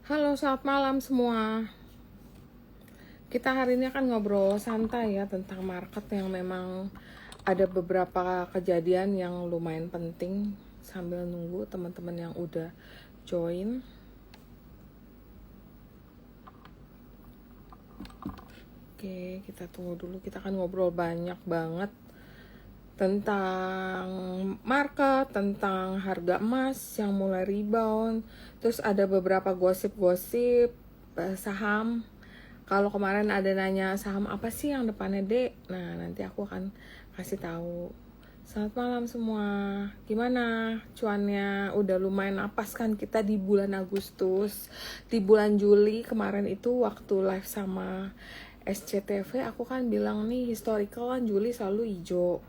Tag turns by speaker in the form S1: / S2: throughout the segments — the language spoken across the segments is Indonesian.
S1: Halo, selamat malam semua. Kita hari ini akan ngobrol santai ya tentang market yang memang ada beberapa kejadian yang lumayan penting sambil nunggu teman-teman yang udah join. Oke, kita tunggu dulu. Kita akan ngobrol banyak banget tentang market, tentang harga emas yang mulai rebound. Terus ada beberapa gosip-gosip saham. Kalau kemarin ada nanya saham apa sih yang depannya D, nah nanti aku akan kasih tahu. Selamat malam semua. Gimana cuannya? Udah lumayan napas kan kita di bulan Agustus. Di bulan Juli kemarin itu waktu live sama SCTV aku kan bilang nih historical kan Juli selalu hijau.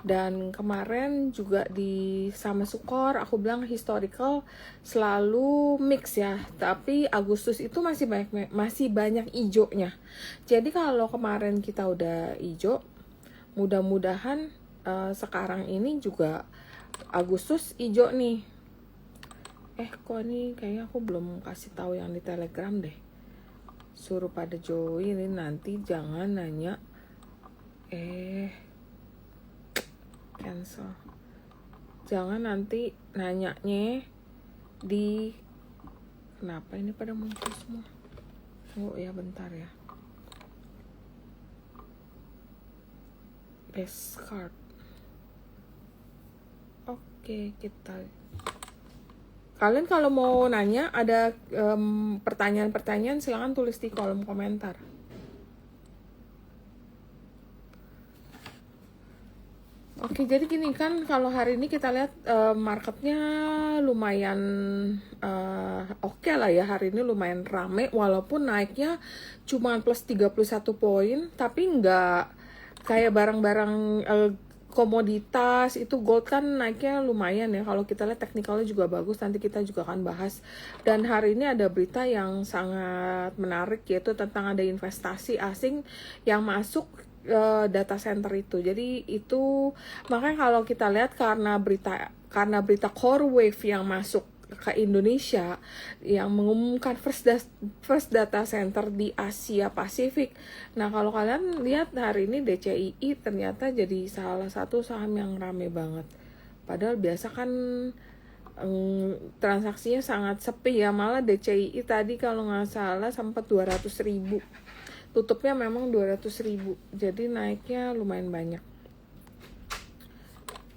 S1: Dan kemarin juga di sama Sukor aku bilang historical selalu mix ya, tapi Agustus itu masih banyak hijaunya. Jadi kalau kemarin kita udah hijau, mudah-mudahan sekarang ini juga Agustus hijau nih. Kok ini kayaknya aku belum kasih tahu yang di Telegram deh. Suruh pada join, nanti jangan nanya cancel. Jangan nanti nanyanya di kenapa ini pada muncul semua. Oh ya bentar ya. Best card. Oke, kita kalian kalau mau nanya ada pertanyaan-pertanyaan silahkan tulis di kolom komentar. Oke, jadi gini kan kalau hari ini kita lihat marketnya lumayan oke lah ya. Hari ini lumayan rame walaupun naiknya cuma plus 31 poin, tapi nggak kayak barang-barang komoditas itu. Gold kan naiknya lumayan ya. Kalau kita lihat teknikalnya juga bagus, nanti kita juga akan bahas. Dan hari ini ada berita yang sangat menarik, yaitu tentang ada investasi asing yang masuk data center itu. Jadi itu makanya kalau kita lihat karena berita CoreWave yang masuk ke Indonesia yang mengumumkan first data center di Asia Pasifik. Nah, kalau kalian lihat hari ini DCII ternyata jadi salah satu saham yang rame banget. Padahal biasa kan transaksinya sangat sepi ya. Malah DCII tadi kalau nggak salah sempat 200.000. Tutupnya memang 200.000, jadi naiknya lumayan banyak.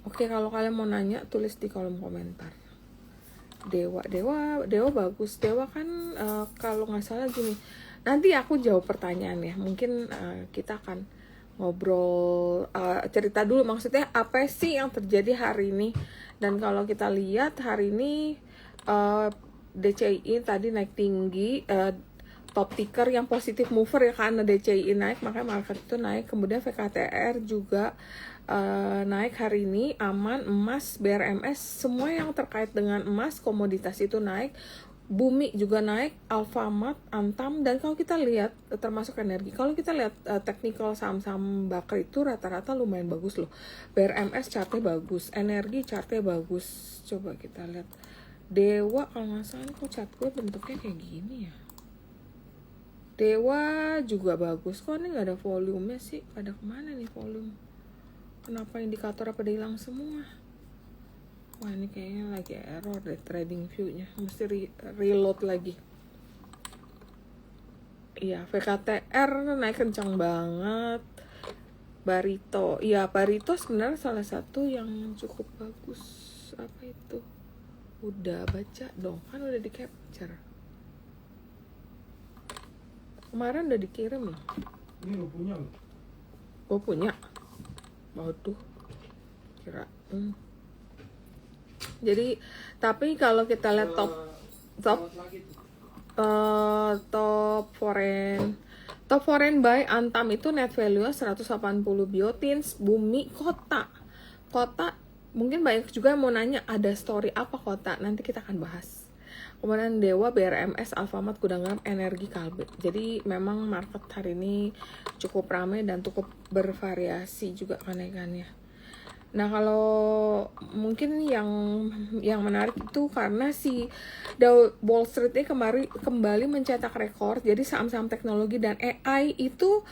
S1: Oke, kalau kalian mau nanya tulis di kolom komentar. Dewa bagus. Dewa kan kalau nggak salah gini, nanti aku jawab pertanyaan ya. Mungkin kita akan ngobrol cerita dulu maksudnya apa sih yang terjadi hari ini. Dan kalau kita lihat hari ini DCI tadi naik tinggi, top ticker yang positif mover ya, karena DCI naik makanya market itu naik. Kemudian VKTR juga naik hari ini. Aman, emas, BRMS, semua yang terkait dengan emas komoditas itu naik. Bumi juga naik, Alfamart, Antam. Dan kalau kita lihat termasuk energi, kalau kita lihat technical saham-saham bakar itu rata-rata lumayan bagus loh. BRMS chartnya bagus, energi chartnya bagus. Coba kita lihat Dewa, kalau nggak salah kok chart gue bentuknya kayak gini ya. Dewa juga bagus. Kok ini gak ada volumenya sih? Pada kemana nih volume? Kenapa indikator pada hilang semua? Wah, ini kayaknya lagi error deh trading view-nya. Mesti reload lagi. Iya, VKTR naik kencang banget. Barito. Iya, Barito sebenarnya salah satu yang cukup bagus. Apa itu? Udah baca dong. Kan udah di capture. Kemarin udah dikirim loh.
S2: Ini lo punya loh.
S1: Gue punya. Waduh. Kira. Jadi, tapi kalau kita lihat top foreign buy Antam itu net value 180 biotins. Bumi, kota mungkin banyak juga yang mau nanya ada story apa kota, nanti kita akan bahas. Kemudian Dewa, BRMS, Alfamart, Gudang Garam, Energi, Kalbe. Jadi memang market hari ini cukup ramai dan cukup bervariasi juga kenaikannya. Nah, kalau mungkin yang menarik itu karena si Wall Street ini kembali mencetak rekor. Jadi saham-saham teknologi dan AI itu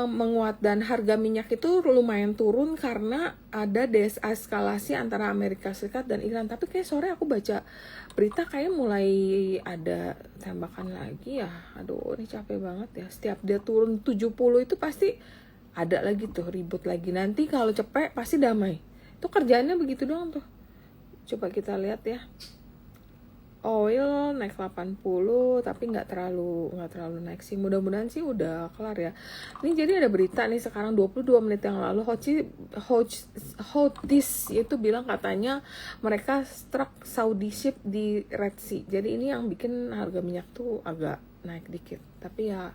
S1: menguat, dan harga minyak itu lumayan turun karena ada deeskalasi antara Amerika Serikat dan Iran. Tapi kayak sore aku baca berita kayak mulai ada tembakan lagi ya. Aduh, ini capek banget ya. Setiap dia turun 70 itu pasti ada lagi tuh ribut lagi. Nanti kalau cepet pasti damai. Itu kerjaannya begitu doang tuh. Coba kita lihat ya. Oil naik 80 tapi nggak terlalu naik sih. Mudah-mudahan sih udah kelar ya. Ini jadi ada berita nih sekarang 22 menit yang lalu Houthis itu bilang katanya mereka struck Saudi ship di Red Sea. Jadi ini yang bikin harga minyak tuh agak naik dikit. Tapi ya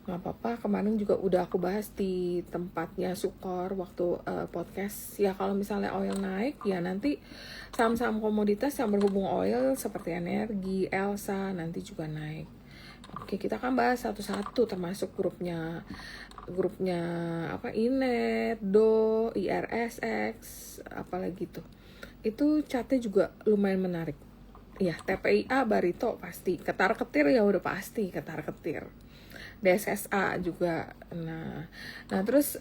S1: nggak apa-apa, kemarin juga udah aku bahas di tempatnya Sukor waktu podcast ya. Kalau misalnya oil naik ya nanti saham-saham komoditas yang berhubung oil seperti energi, Elsa nanti juga naik. Oke, kita akan bahas satu-satu termasuk grupnya apa, Inet, Do, IRSX, apalagi tuh. Itu chartnya juga lumayan menarik. Ya, TPIA, Barito pasti, ketar-ketir ya udah pasti ketar-ketir. DSSA juga. Nah terus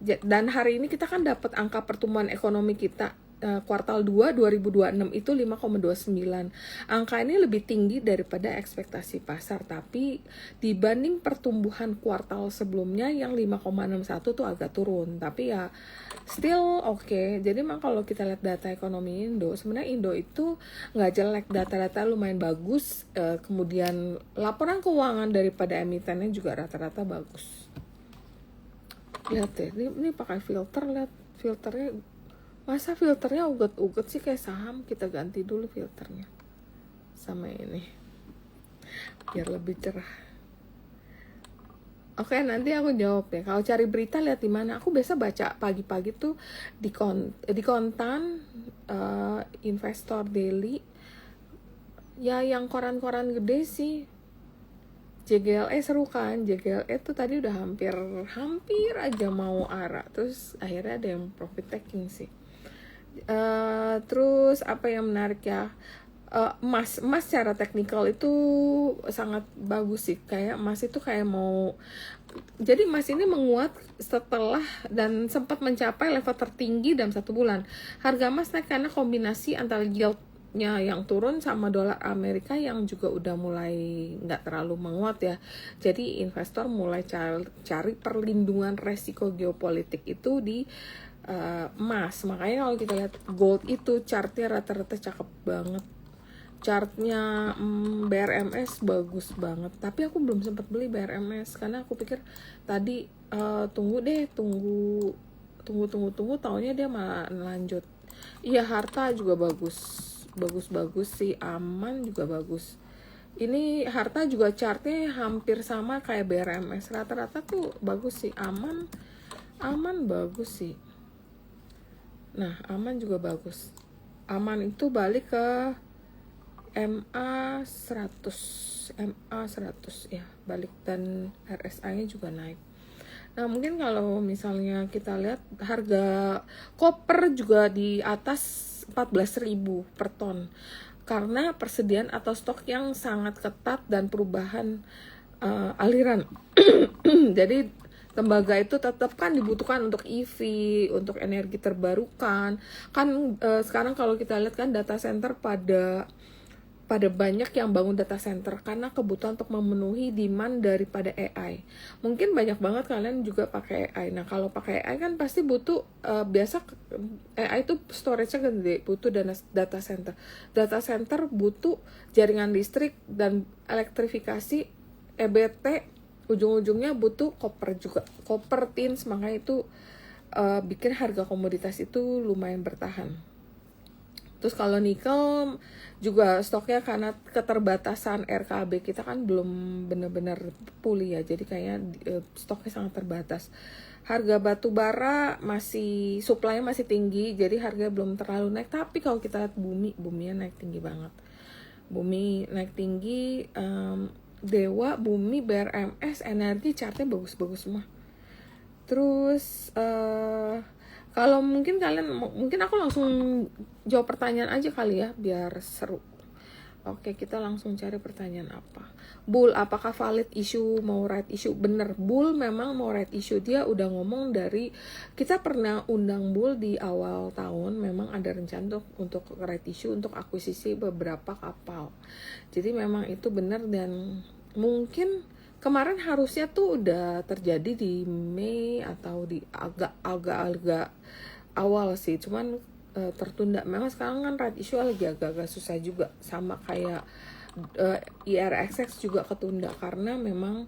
S1: dan hari ini kita kan dapat angka pertumbuhan ekonomi kita kuartal 2 2026 itu 5,29. Angka ini lebih tinggi daripada ekspektasi pasar, tapi dibanding pertumbuhan kuartal sebelumnya yang 5,61 tuh agak turun. Tapi ya still oke. Jadi memang kalau kita lihat data ekonomi Indo, sebenarnya Indo itu nggak jelek, data-data lumayan bagus. Kemudian laporan keuangan daripada emitennya juga rata-rata bagus. Lihat deh, ini pakai filter, lihat filternya. Masa filternya uget-uget sih kayak saham? Kita ganti dulu filternya sama ini biar lebih cerah. Oke, nanti aku jawab ya. Kalau cari berita lihat di mana. Aku biasa baca pagi-pagi tuh di Kontan, Investor Daily. Ya yang koran-koran gede sih. JGLE seru kan. JGLE tuh tadi udah hampir aja mau arah. Terus akhirnya ada yang profit taking sih. Terus apa yang menarik ya, emas secara teknikal itu sangat bagus sih. Kayak emas itu kayak mau, jadi emas ini menguat setelah dan sempat mencapai level tertinggi dalam 1 bulan. Harga emas naik karena kombinasi antara yieldnya yang turun sama dolar Amerika yang juga udah mulai nggak terlalu menguat ya. Jadi investor mulai cari perlindungan resiko geopolitik itu di emas. Makanya kalau kita lihat gold itu chartnya rata-rata cakep banget. Chartnya BRMS bagus banget. Tapi aku belum sempat beli BRMS karena aku pikir tadi tunggu taunya dia malah lanjut. Iya, Harta juga bagus sih. Aman juga bagus. Ini Harta juga chartnya hampir sama kayak BRMS, rata-rata tuh bagus sih. Aman bagus sih. Nah, Aman juga bagus. Aman itu balik ke MA 100 ya, balik, dan RSI-nya juga naik. Nah, mungkin kalau misalnya kita lihat harga koper juga di atas 14.000 per ton karena persediaan atau stok yang sangat ketat dan perubahan aliran. Jadi tembaga itu tetap kan dibutuhkan untuk EV, untuk energi terbarukan. Kan sekarang kalau kita lihat kan data center pada banyak yang bangun data center karena kebutuhan untuk memenuhi demand daripada AI. Mungkin banyak banget kalian juga pakai AI. Nah, kalau pakai AI kan pasti butuh biasa AI itu storage-nya gede, butuh data center. Data center butuh jaringan listrik dan elektrifikasi EBT, ujung-ujungnya butuh koper juga, koper tins. Makanya itu bikin harga komoditas itu lumayan bertahan. Terus kalau nikel juga stoknya karena keterbatasan RKB kita kan belum benar-benar pulih ya, jadi kayaknya stoknya sangat terbatas. Harga batu bara masih, supply-nya masih tinggi, jadi harga belum terlalu naik. Tapi kalau kita lihat buminya naik tinggi banget. Bumi naik tinggi, Dewa, Bumi, BRMS, energi chartnya bagus-bagus semua. Terus Kalau mungkin kalian, mungkin aku langsung jawab pertanyaan aja kali ya, biar seru. Oke, kita langsung cari pertanyaan apa. Bull, apakah valid issue mau right issue? Bener, Bull memang mau right issue. Dia udah ngomong dari, kita pernah undang Bull di awal tahun, memang ada rencana untuk right issue, untuk akuisisi beberapa kapal. Jadi memang itu benar, dan mungkin kemarin harusnya tuh udah terjadi di Mei atau di agak awal sih, cuman tertunda. Memang sekarang kan right issue lagi agak-agak susah juga, sama kayak IRXX juga ketunda karena memang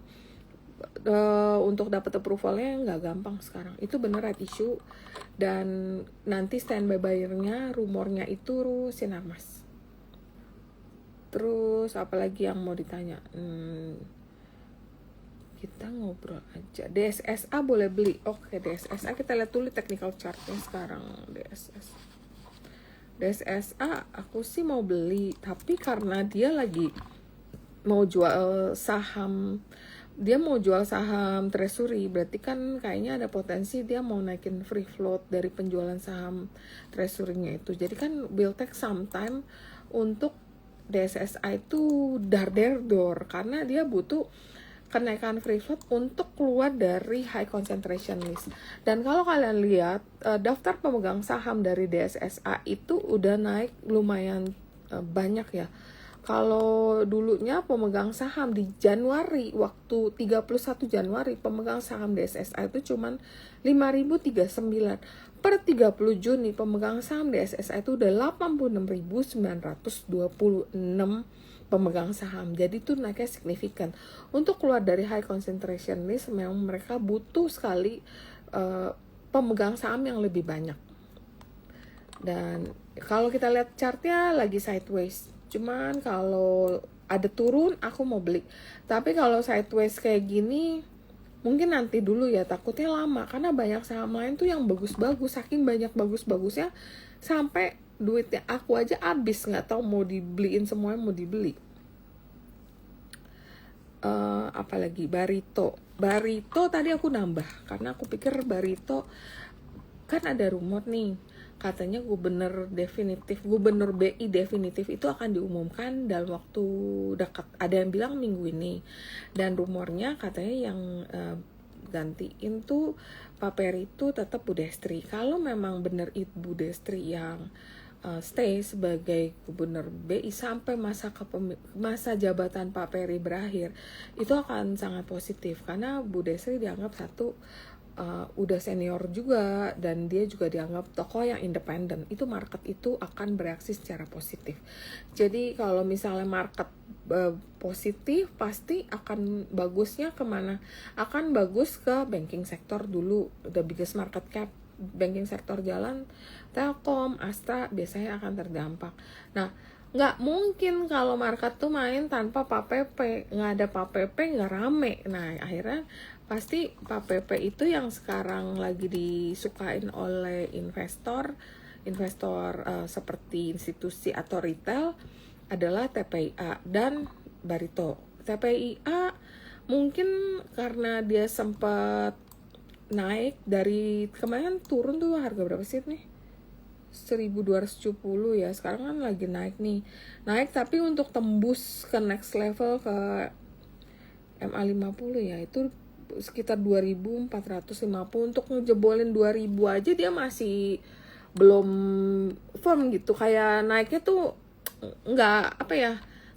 S1: untuk dapat approvalnya nggak gampang sekarang. Itu bener right issue, dan nanti standby buyer-nya rumornya itu Sinarmas. Terus apalagi yang mau ditanya? Kita ngobrol aja. DSSA boleh beli. Oke, DSSA kita lihat dulu technical chartnya sekarang. DSSA aku sih mau beli, tapi karena dia lagi mau jual saham, dia mau jual saham treasury, berarti kan kayaknya ada potensi dia mau naikin free float dari penjualan saham treasury-nya itu. Jadi kan will take some time untuk DSSA itu dar-der-dor, karena dia butuh kenaikan free float untuk keluar dari high concentration list. Dan kalau kalian lihat daftar pemegang saham dari DSSA itu udah naik lumayan banyak ya. Kalau dulunya pemegang saham di Januari, waktu 31 Januari pemegang saham DSSA itu cuman 5.039. Per 30 Juni pemegang saham DSSA itu udah 86.926 pemegang saham. Jadi itu naiknya signifikan. Untuk keluar dari high concentration list memang mereka butuh sekali pemegang saham yang lebih banyak. Dan kalau kita lihat chartnya lagi sideways. Cuman kalau ada turun aku mau beli. Tapi kalau sideways kayak gini mungkin nanti dulu ya, takutnya lama karena banyak saham lain tuh yang bagus-bagus, saking banyak bagus-bagusnya sampai duitnya aku aja habis, nggak tahu mau dibeliin semuanya, mau dibeli. Apalagi Barito tadi aku nambah karena aku pikir Barito kan ada rumor nih, katanya gubernur BI definitif itu akan diumumkan dalam waktu dekat. Ada yang bilang minggu ini, dan rumornya katanya yang gantiin tuh Pak Peri itu tetap Bu Destri. Kalau memang benar itu Bu Destri yang stay sebagai gubernur BI sampai masa jabatan Pak Peri berakhir, itu akan sangat positif karena Bu Destri dianggap satu udah senior juga, dan dia juga dianggap tokoh yang independen. Itu market itu akan bereaksi secara positif. Jadi kalau misalnya market positif, pasti akan bagusnya kemana? Akan bagus ke banking sektor dulu, the biggest market cap banking sektor jalan, Telkom, Astra biasanya akan terdampak. Nah, nggak mungkin kalau market tuh main tanpa Pak PP, nggak ada Pak PP nggak rame. Nah, akhirnya pasti Pak PP itu yang sekarang lagi disukain oleh investor seperti institusi atau retail adalah TPIA dan Barito. TPIA mungkin karena dia sempat naik dari kemarin, turun tuh harga berapa sih nih? 1.270 ya, sekarang kan lagi naik nih. Naik tapi untuk tembus ke next level ke MA50 ya, itu sekitar 2.450. Untuk ngejebolin 2.000 aja dia masih belum firm gitu. Kayak naiknya tuh nggak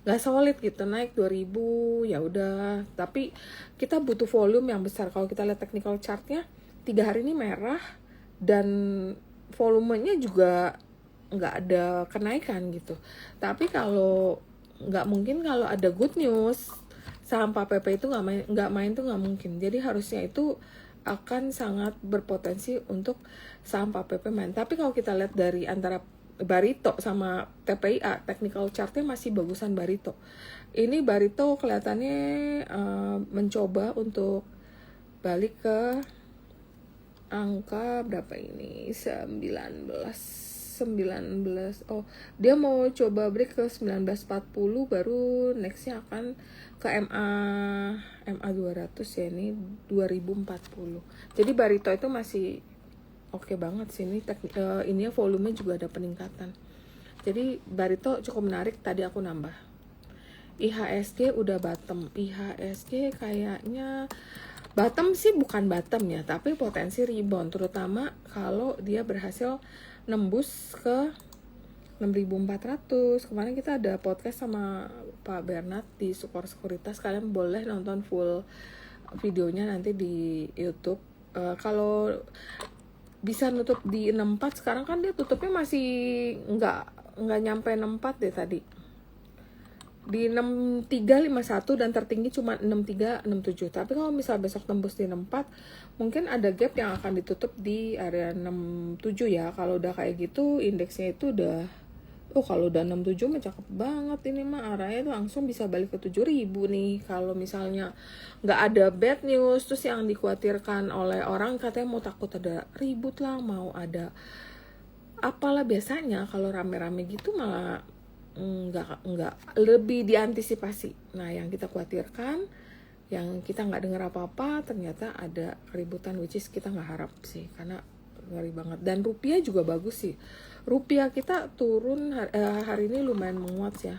S1: nggak solid gitu. Naik 2.000 ya udah, tapi kita butuh volume yang besar. Kalau kita lihat technical chartnya 3 hari ini merah, dan volumenya juga nggak ada kenaikan gitu. Tapi kalau nggak mungkin kalau ada good news saham Pak PP itu nggak main tuh nggak mungkin. Jadi harusnya itu akan sangat berpotensi untuk saham Pak PP main. Tapi kalau kita lihat dari antara Barito sama TPIA, technical chartnya masih bagusan Barito. Ini Barito kelihatannya mencoba untuk balik ke angka berapa ini, 19. Oh, dia mau coba break ke 1940, baru nextnya akan ke MA 200 ya, ini 2040. Jadi Barito itu masih oke banget sih ini ininya volume juga ada peningkatan. Jadi Barito cukup menarik. Tadi aku nambah IHSG udah bottom. IHSG kayaknya bottom sih, bukan bottom ya, tapi potensi rebound, terutama kalau dia berhasil nembus ke 6.400. Kemarin kita ada podcast sama Pak Bernard di Sukor Sekuritas. Kalian boleh nonton full videonya nanti di YouTube. Kalau bisa nutup di 64, sekarang kan dia tutupnya masih nggak nyampe 64 deh tadi. Di 6351 dan tertinggi cuma 6367. Tapi kalau misal besok tembus di 64, mungkin ada gap yang akan ditutup di area 67 ya. Kalau udah kayak gitu indeksnya itu udah kalau udah 67 mah cakep banget, ini mah arahnya langsung bisa balik ke 7.000 nih. Kalau misalnya nggak ada bad news, terus yang dikhawatirkan oleh orang katanya mau takut ada ribut lah, mau ada apalah, biasanya kalau rame-rame gitu malah nggak lebih diantisipasi. Nah yang kita khawatirkan, yang kita nggak dengar apa-apa, ternyata ada keributan, which is kita nggak harap sih, karena ngeri banget. Dan rupiah juga bagus sih, rupiah kita turun hari ini lumayan menguat ya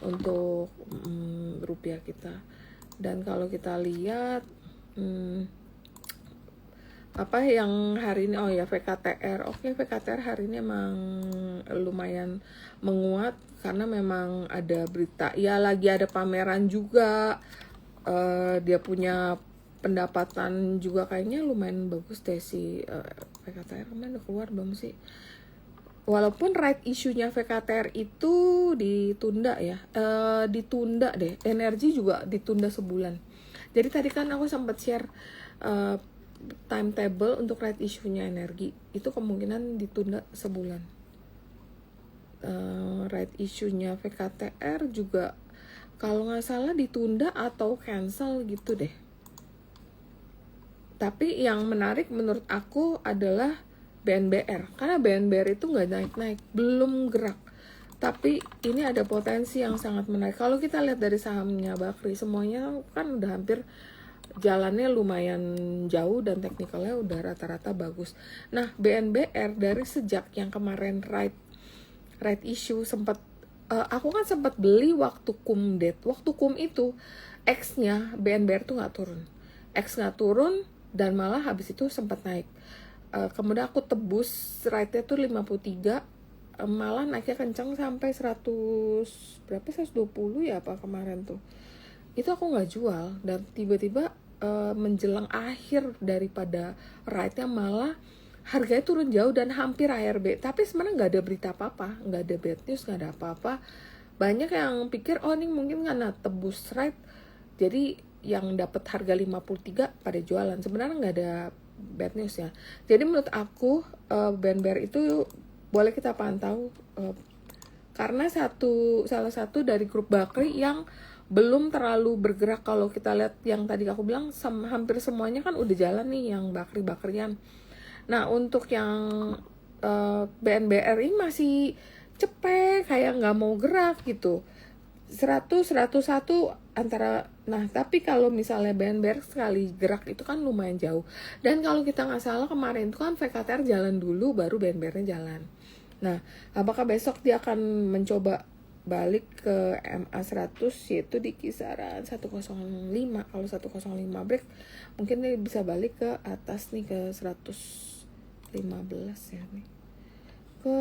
S1: untuk rupiah kita. Dan kalau kita lihat apa yang hari ini, VKTR. VKTR hari ini emang lumayan menguat karena memang ada berita ya, lagi ada pameran juga. Dia punya pendapatan juga kayaknya lumayan bagus deh si VKTR. Kemarin udah keluar belum sih? Walaupun right issue-nya VKTR itu ditunda ya, ditunda deh. Energi juga ditunda sebulan. Jadi tadi kan aku sempat share timetable untuk right issue-nya energi itu kemungkinan ditunda sebulan. Right issue-nya VKTR juga kalau nggak salah ditunda atau cancel gitu deh. Tapi yang menarik menurut aku adalah BNBR, karena BNBR itu nggak naik-naik, belum gerak. Tapi ini ada potensi yang sangat menarik. Kalau kita lihat dari sahamnya Bakri, semuanya kan udah hampir jalannya lumayan jauh dan teknikalnya udah rata-rata bagus. Nah BNBR dari sejak yang kemarin right issue sempat aku kan sempat beli waktu kum date. Waktu kum itu X-nya BNBR tuh nggak turun, X nggak turun dan malah habis itu sempat naik. Kemudian aku tebus right-nya tuh 53, malah naiknya kencang sampai 120 ya apa kemarin tuh. Itu aku nggak jual dan tiba-tiba menjelang akhir daripada ride-nya malah harganya turun jauh dan hampir ARB. Tapi sebenarnya nggak ada berita apa-apa, nggak ada bad news, nggak ada apa-apa. Banyak yang pikir ini mungkin karena tebus ride jadi yang dapat harga 53 pada jualan. Sebenarnya nggak ada bad news ya. Jadi menurut aku BNBR itu boleh kita pantau karena salah satu dari grup Bakri yang belum terlalu bergerak. Kalau kita lihat yang tadi aku bilang hampir semuanya kan udah jalan nih yang Bakri-Bakrian. Nah untuk yang BNBR ini masih cepet, kayak nggak mau gerak gitu. 100, 101 antara. Nah tapi kalau misalnya BNBR sekali gerak itu kan lumayan jauh. Dan kalau kita nggak salah kemarin itu kan VKTR jalan dulu baru BNBR-nya jalan. Nah apakah besok dia akan mencoba balik ke MA100 yaitu di kisaran 105. Kalau 105 break mungkin dia bisa balik ke atas nih ke 115 ya nih, ke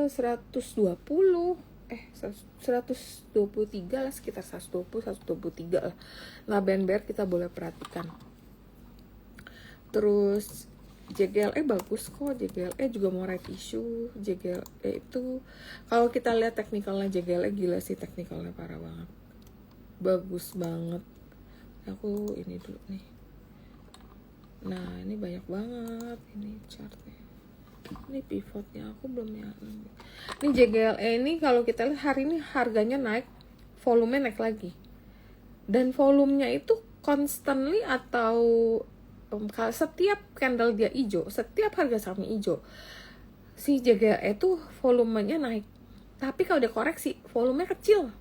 S1: 120 123 lah, sekitar 123 lah. Nah BNBR kita boleh perhatikan. Terus JGLE bagus kok, JGLE juga mau right issue. JGLE itu kalau kita lihat teknikalnya JGLE gila sih, teknikalnya parah banget, bagus banget. Aku ini dulu nih. Nah ini banyak banget ini chartnya. Ini pivotnya aku belum ya. Ini JGLE ini kalau kita lihat hari ini harganya naik, volume naik lagi. Dan volumenya itu constantly atau setiap candle dia hijau, setiap harga sahamnya hijau, si JGLE itu volumenya naik. Tapi kalau dia koreksi, volumenya kecil.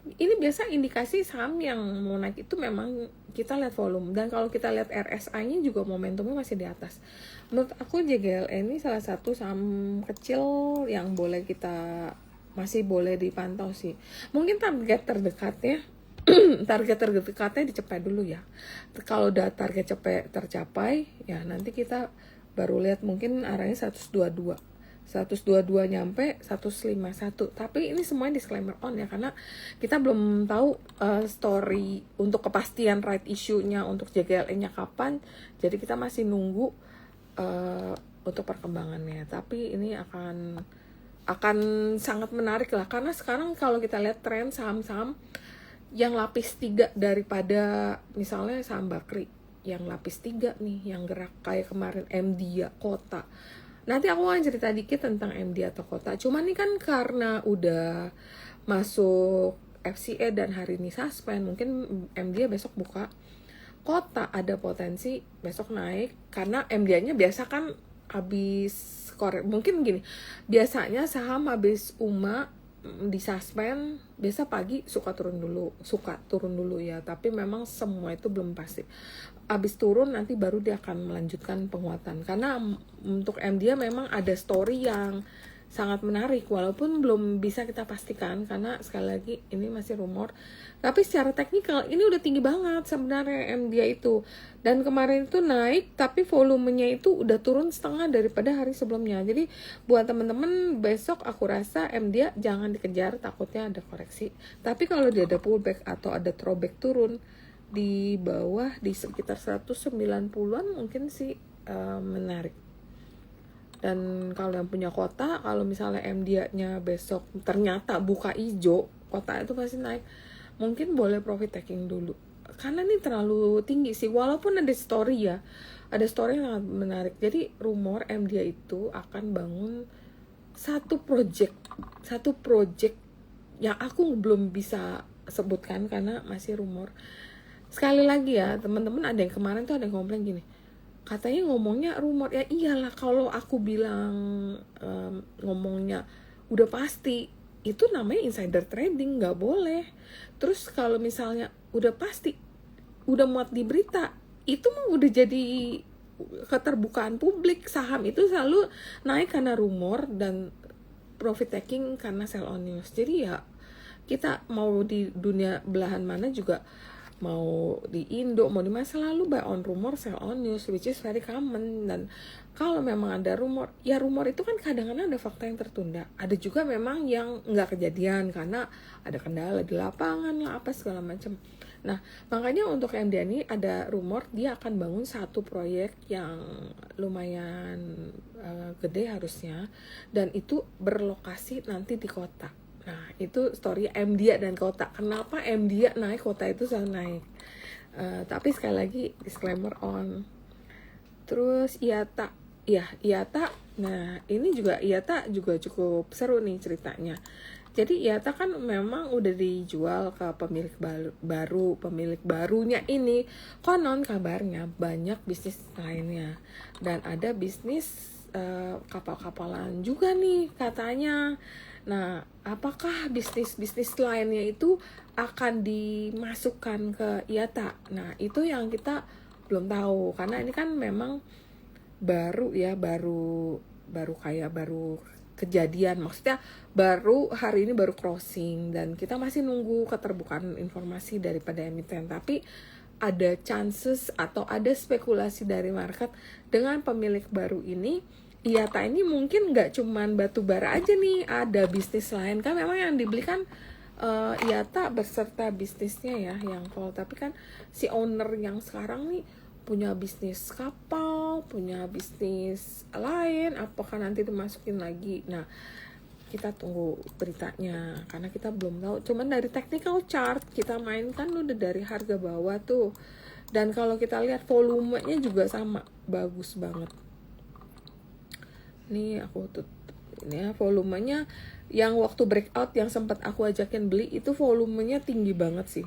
S1: ini biasa indikasi saham yang mau naik itu memang kita lihat volume, dan kalau kita lihat RSI-nya juga momentumnya masih di atas. Menurut aku JGLN ini salah satu saham kecil yang masih boleh dipantau sih. Mungkin target terdekatnya target terdekatnya dicapai dulu ya. Kalau udah target tercapai ya nanti kita baru lihat mungkin arahnya 122 nyampe 151. Tapi ini semuanya disclaimer on ya, karena kita belum tahu story untuk kepastian right issue-nya untuk JGLN-nya kapan. Jadi kita masih nunggu untuk perkembangannya. Tapi ini akan sangat menarik lah, karena sekarang kalau kita lihat tren saham-saham yang lapis 3 daripada misalnya saham Bakri yang lapis 3 nih, yang gerak kayak kemarin MDIA, Kota. Nanti aku akan cerita dikit tentang MDIA atau Kota. Cuman nih kan karena udah masuk FCA dan hari ini suspend, mungkin MDIA besok buka. Kota ada potensi besok naik karena MDIA-nya biasa kan habis mungkin gini, biasanya saham habis di suspend biasa pagi suka turun dulu ya, tapi memang semua itu belum pasti. Abis turun nanti baru dia akan melanjutkan penguatan, karena untuk MDIA memang ada story yang sangat menarik walaupun belum bisa kita pastikan karena sekali lagi ini masih rumor. Tapi secara teknikal ini udah tinggi banget sebenarnya MDIA itu, dan kemarin itu naik tapi volumenya itu udah turun setengah daripada hari sebelumnya. Jadi buat temen-temen besok aku rasa MDIA jangan dikejar, takutnya ada koreksi. Tapi kalau dia ada pullback atau ada throwback turun di bawah di sekitar 190-an mungkin sih menarik. Dan kalau yang punya Kota, kalau misalnya MDIA-nya besok ternyata buka hijau, Kota itu pasti naik. Mungkin boleh profit taking dulu. Karena ini terlalu tinggi sih, walaupun ada story ya. Ada story yang sangat menarik. Jadi rumor MDIA itu akan bangun satu project yang aku belum bisa sebutkan karena masih rumor. Sekali lagi ya, teman-teman, ada yang kemarin tuh ada yang komplain gini, katanya ngomongnya rumor. Ya iyalah, kalau aku bilang ngomongnya udah pasti, itu namanya insider trading, nggak boleh. Terus kalau misalnya udah pasti, udah muat di berita, itu mah udah jadi keterbukaan publik. Saham itu selalu naik karena rumor dan profit taking karena sell on news. Jadi ya kita mau di dunia belahan mana juga, mau di Indo, mau di mana, selalu buy on rumor, sell on news, which is very common. Dan kalau memang ada rumor, ya rumor itu kan kadang-kadang ada fakta yang tertunda. Ada juga memang yang nggak kejadian karena ada kendala di lapangan lah, apa segala macam. Nah, makanya untuk MDIA ini ada rumor dia akan bangun satu proyek yang lumayan gede harusnya, dan itu berlokasi nanti di Kota. Nah, itu story MDIA dan Kota. Kenapa MDIA naik, Kota itu selalu naik. Tapi sekali lagi disclaimer on. Terus IATA. Ya, IATA. Nah, ini juga IATA juga cukup seru nih ceritanya. Jadi IATA kan memang udah dijual ke pemilik baru. Pemilik barunya ini konon kabarnya banyak bisnis lainnya. Dan ada bisnis kapal-kapalan juga nih katanya. Nah, apakah bisnis lainnya itu akan dimasukkan ke IATA? Nah, itu yang kita belum tahu, karena ini kan memang baru kejadian, maksudnya baru hari ini baru closing, dan kita masih nunggu keterbukaan informasi daripada emiten. Tapi ada chances atau ada spekulasi dari market dengan pemilik baru ini, IATA ini mungkin nggak cuman batu bara aja nih, ada bisnis lain. Kan memang yang dibeli kan IATA beserta bisnisnya ya yang full. Tapi kan si owner yang sekarang nih punya bisnis kapal, punya bisnis lain, apakah nanti dimasukin lagi? Nah, kita tunggu beritanya karena kita belum tahu. Cuman dari technical chart kita mainkan udah dari harga bawah tuh. Dan kalau kita lihat volumenya juga sama, bagus banget. Ini aku ini ya volumenya yang waktu breakout yang sempat aku ajakin beli itu volumenya tinggi banget sih.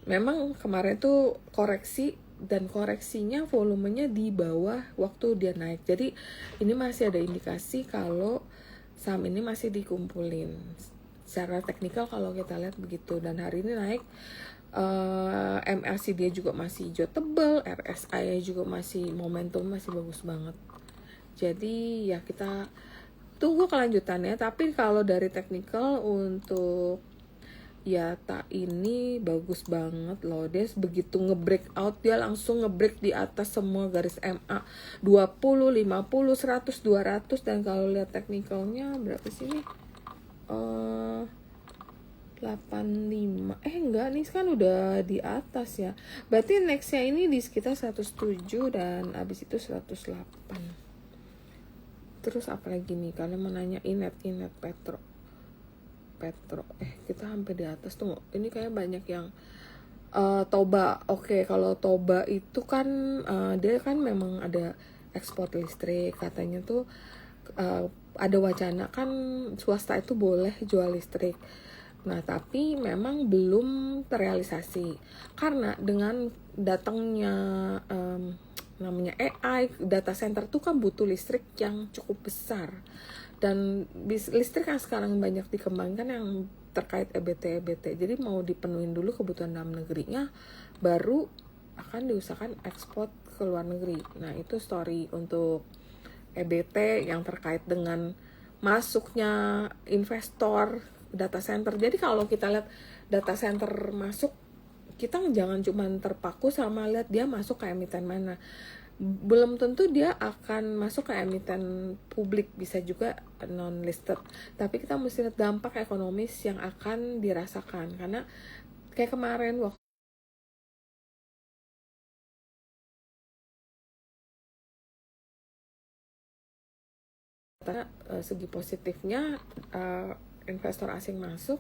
S1: Memang kemarin tuh koreksi, dan koreksinya volumenya di bawah waktu dia naik. Jadi ini masih ada indikasi kalau saham ini masih dikumpulin secara teknikal kalau kita lihat begitu. Dan hari ini naik, MLC dia juga masih hijau tebal, RSI juga masih momentum masih bagus banget. Jadi ya kita tunggu kelanjutannya. Tapi kalau dari teknikal untuk Yata ini bagus banget loh. Dia begitu nge-break out, dia langsung nge-break di atas semua garis MA 20, 50, 100, 200. Dan kalau lihat teknikalnya berapa sih nih? 85. Enggak nih, kan udah di atas ya. Berarti nextnya ini di sekitar 107 dan abis itu 108. Terus apa lagi nih? Kalian mau nanya Inet Petro. Kita hampir di atas tuh. Ini kayak banyak yang Toba. Oke, kalau Toba itu kan dia kan memang ada ekspor listrik. Katanya tuh ada wacana kan swasta itu boleh jual listrik. Nah, tapi memang belum terrealisasi. Karena dengan datangnya namanya AI, data center tuh kan butuh listrik yang cukup besar. Dan listrik yang sekarang banyak dikembangkan yang terkait EBT. Jadi mau dipenuhin dulu kebutuhan dalam negerinya, baru akan diusahakan ekspor ke luar negeri. Nah, itu story untuk EBT yang terkait dengan masuknya investor data center. Jadi kalau kita lihat data center masuk, kita jangan cuma terpaku sama lihat dia masuk ke emiten mana. Belum tentu dia akan masuk ke emiten publik, bisa juga non listed. Tapi kita mesti lihat dampak ekonomis yang akan dirasakan. Karena kayak kemarin waktu segi positifnya investor asing masuk,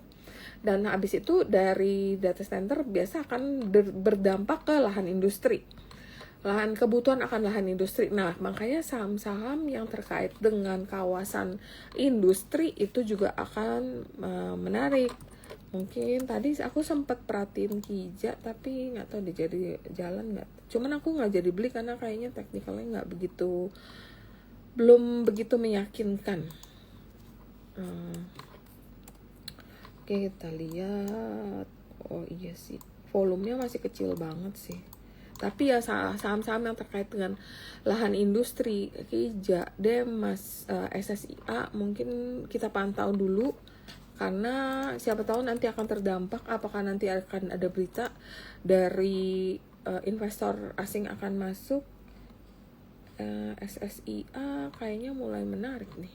S1: dan habis itu dari data center biasa akan berdampak ke lahan industri. Lahan kebutuhan akan lahan industri. Nah, makanya saham-saham yang terkait dengan kawasan industri itu juga akan menarik. Mungkin tadi aku sempat perhatiin Kija, tapi nggak tahu dia jadi jalan nggak. Cuman aku nggak jadi beli karena kayaknya teknikalnya belum begitu meyakinkan. Oke, kita lihat. Oh iya sih, volumenya masih kecil banget sih. Tapi ya saham-saham yang terkait dengan lahan industri, Kija, Demas, SSIA mungkin kita pantau dulu. Karena siapa tahu nanti akan terdampak, apakah nanti akan ada berita dari investor asing akan masuk. SSIA kayaknya mulai menarik nih.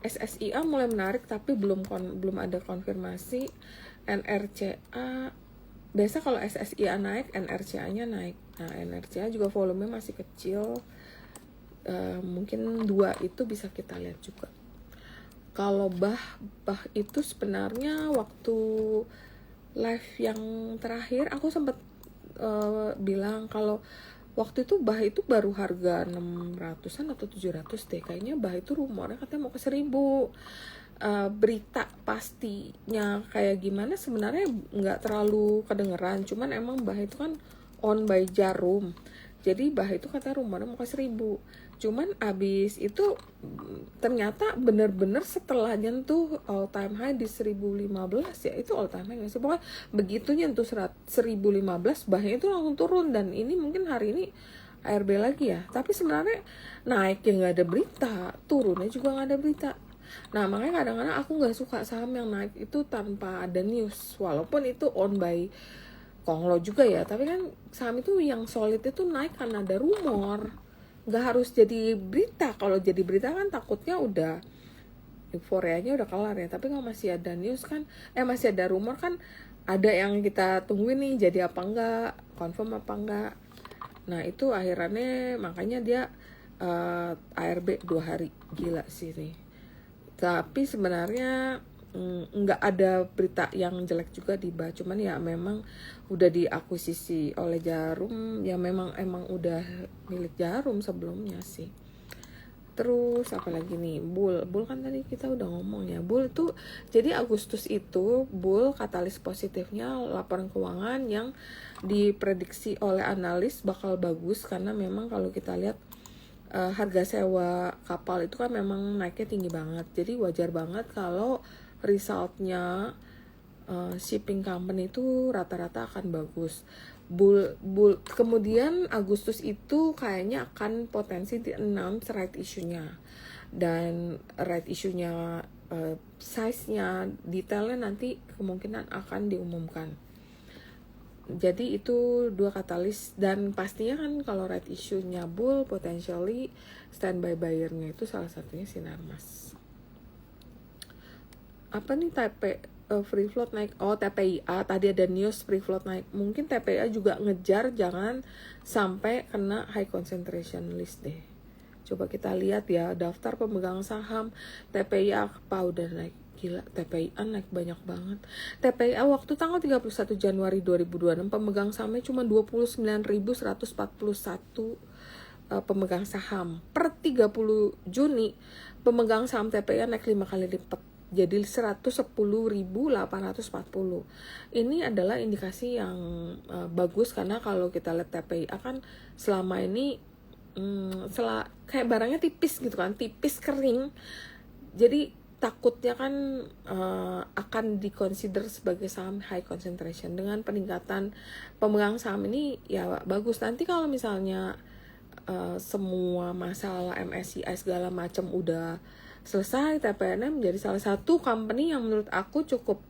S1: SSIA mulai menarik tapi belum ada konfirmasi. NRCA, biasa kalau SSIA naik, NRCA-nya naik. Nah, NRCA juga volumenya masih kecil. Mungkin 2 itu bisa kita lihat juga. Kalau bah itu sebenarnya waktu live yang terakhir aku sempat bilang kalau waktu itu bah itu baru harga 600-an atau 700 deh. Kayaknya bah itu rumornya katanya mau ke 1000. Berita pastinya kayak gimana sebenarnya nggak terlalu kedengeran. Cuman emang bah itu kan owned by Jarum. Jadi bah itu katanya rumornya mau ke 1000. Cuman abis itu ternyata bener-bener setelah nyentuh all time high di 1015 ya, itu all time high gak sih? Pokoknya begitu nyentuh 1015 bahnya itu langsung turun. Dan ini mungkin hari ini ARB lagi ya, tapi sebenarnya naiknya gak ada berita, turunnya juga gak ada berita. Nah, makanya kadang-kadang aku gak suka saham yang naik itu tanpa ada news, walaupun itu owned by Konglo juga ya. Tapi kan saham itu yang solid itu naik karena ada rumor, nggak harus jadi berita. Kalau jadi berita kan takutnya udah euforianya udah kelar ya. Tapi kalau masih ada news kan, masih ada rumor kan, ada yang kita tungguin nih jadi apa enggak, confirm apa enggak. Nah itu akhirannya makanya dia ARB 2 hari, gila sih nih. Tapi sebenarnya nggak ada berita yang jelek juga di bah, cuman ya memang udah diakuisisi oleh Jarum, ya memang udah milik Jarum sebelumnya sih. Terus apa lagi nih, Bull kan tadi kita udah ngomong ya. Bull tuh jadi Agustus itu Bull katalis positifnya laporan keuangan yang diprediksi oleh analis bakal bagus, karena memang kalau kita lihat harga sewa kapal itu kan memang naiknya tinggi banget. Jadi wajar banget kalau resultnya shipping company itu rata-rata akan bagus. Kemudian Agustus itu kayaknya akan potensi di announce right issue-nya, dan right issue-nya size-nya, detailnya nanti kemungkinan akan diumumkan. Jadi itu dua katalis, dan pastinya kan kalau right issue-nya bull, potentially standby buyer-nya itu salah satunya Sinarmas. Apa nih free float naik? Oh, TPIA tadi ada news free float naik. Mungkin TPIA juga ngejar jangan sampai kena high concentration list deh. Coba kita lihat ya, daftar pemegang saham TPIA apa udah naik. Gila, TPIA naik banyak banget. TPIA waktu tanggal 31 Januari 2026 pemegang sahamnya cuma 29.141 pemegang saham. Per 30 Juni pemegang saham TPIA naik 5 kali lipat, jadi 110.840. Ini adalah indikasi yang bagus, karena kalau kita lihat TPIA kan selama ini kayak barangnya tipis gitu kan, tipis kering. Jadi takutnya kan akan dikonsider sebagai saham high concentration. Dengan peningkatan pemegang saham ini ya bagus. Nanti kalau misalnya semua masalah MSCI segala macam udah selesai, TPNM menjadi salah satu company yang menurut aku cukup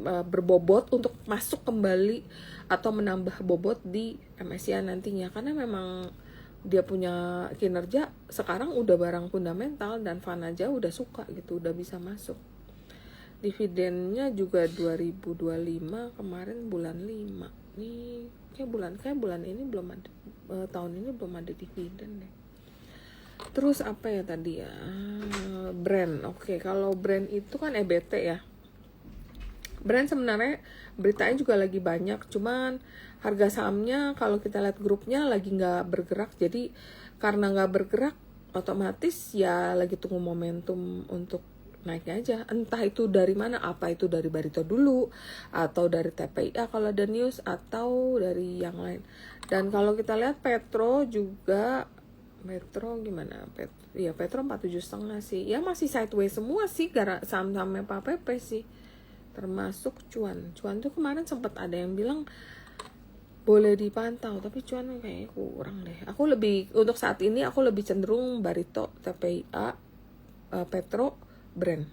S1: berbobot untuk masuk kembali atau menambah bobot di MSCI nantinya, karena memang dia punya kinerja sekarang udah barang fundamental, dan fan aja udah suka gitu, udah bisa masuk. Dividennya juga 2025 kemarin bulan 5 nih, kayak bulan ini belum ada, tahun ini belum ada dividen deh. Terus apa ya tadi ya, brand. Oke, kalau brand itu kan EBT ya. Brand sebenarnya beritanya juga lagi banyak, cuman harga sahamnya kalau kita lihat grupnya lagi nggak bergerak. Jadi karena nggak bergerak, otomatis ya lagi tunggu momentum untuk naiknya aja. Entah itu dari mana, apa itu dari Barito dulu, atau dari TPIA kalau ada news, atau dari yang lain. Dan kalau kita lihat Petro juga, gimana? Petro 47,5 sih. Ya masih sideways semua sih, gara saham-sahamnya Pak Pepe sih. Termasuk Cuan tuh kemarin sempat ada yang bilang boleh dipantau, tapi Cuan kayaknya kurang deh. Untuk saat ini aku lebih cenderung Barito, TPIA, Petro, Brand.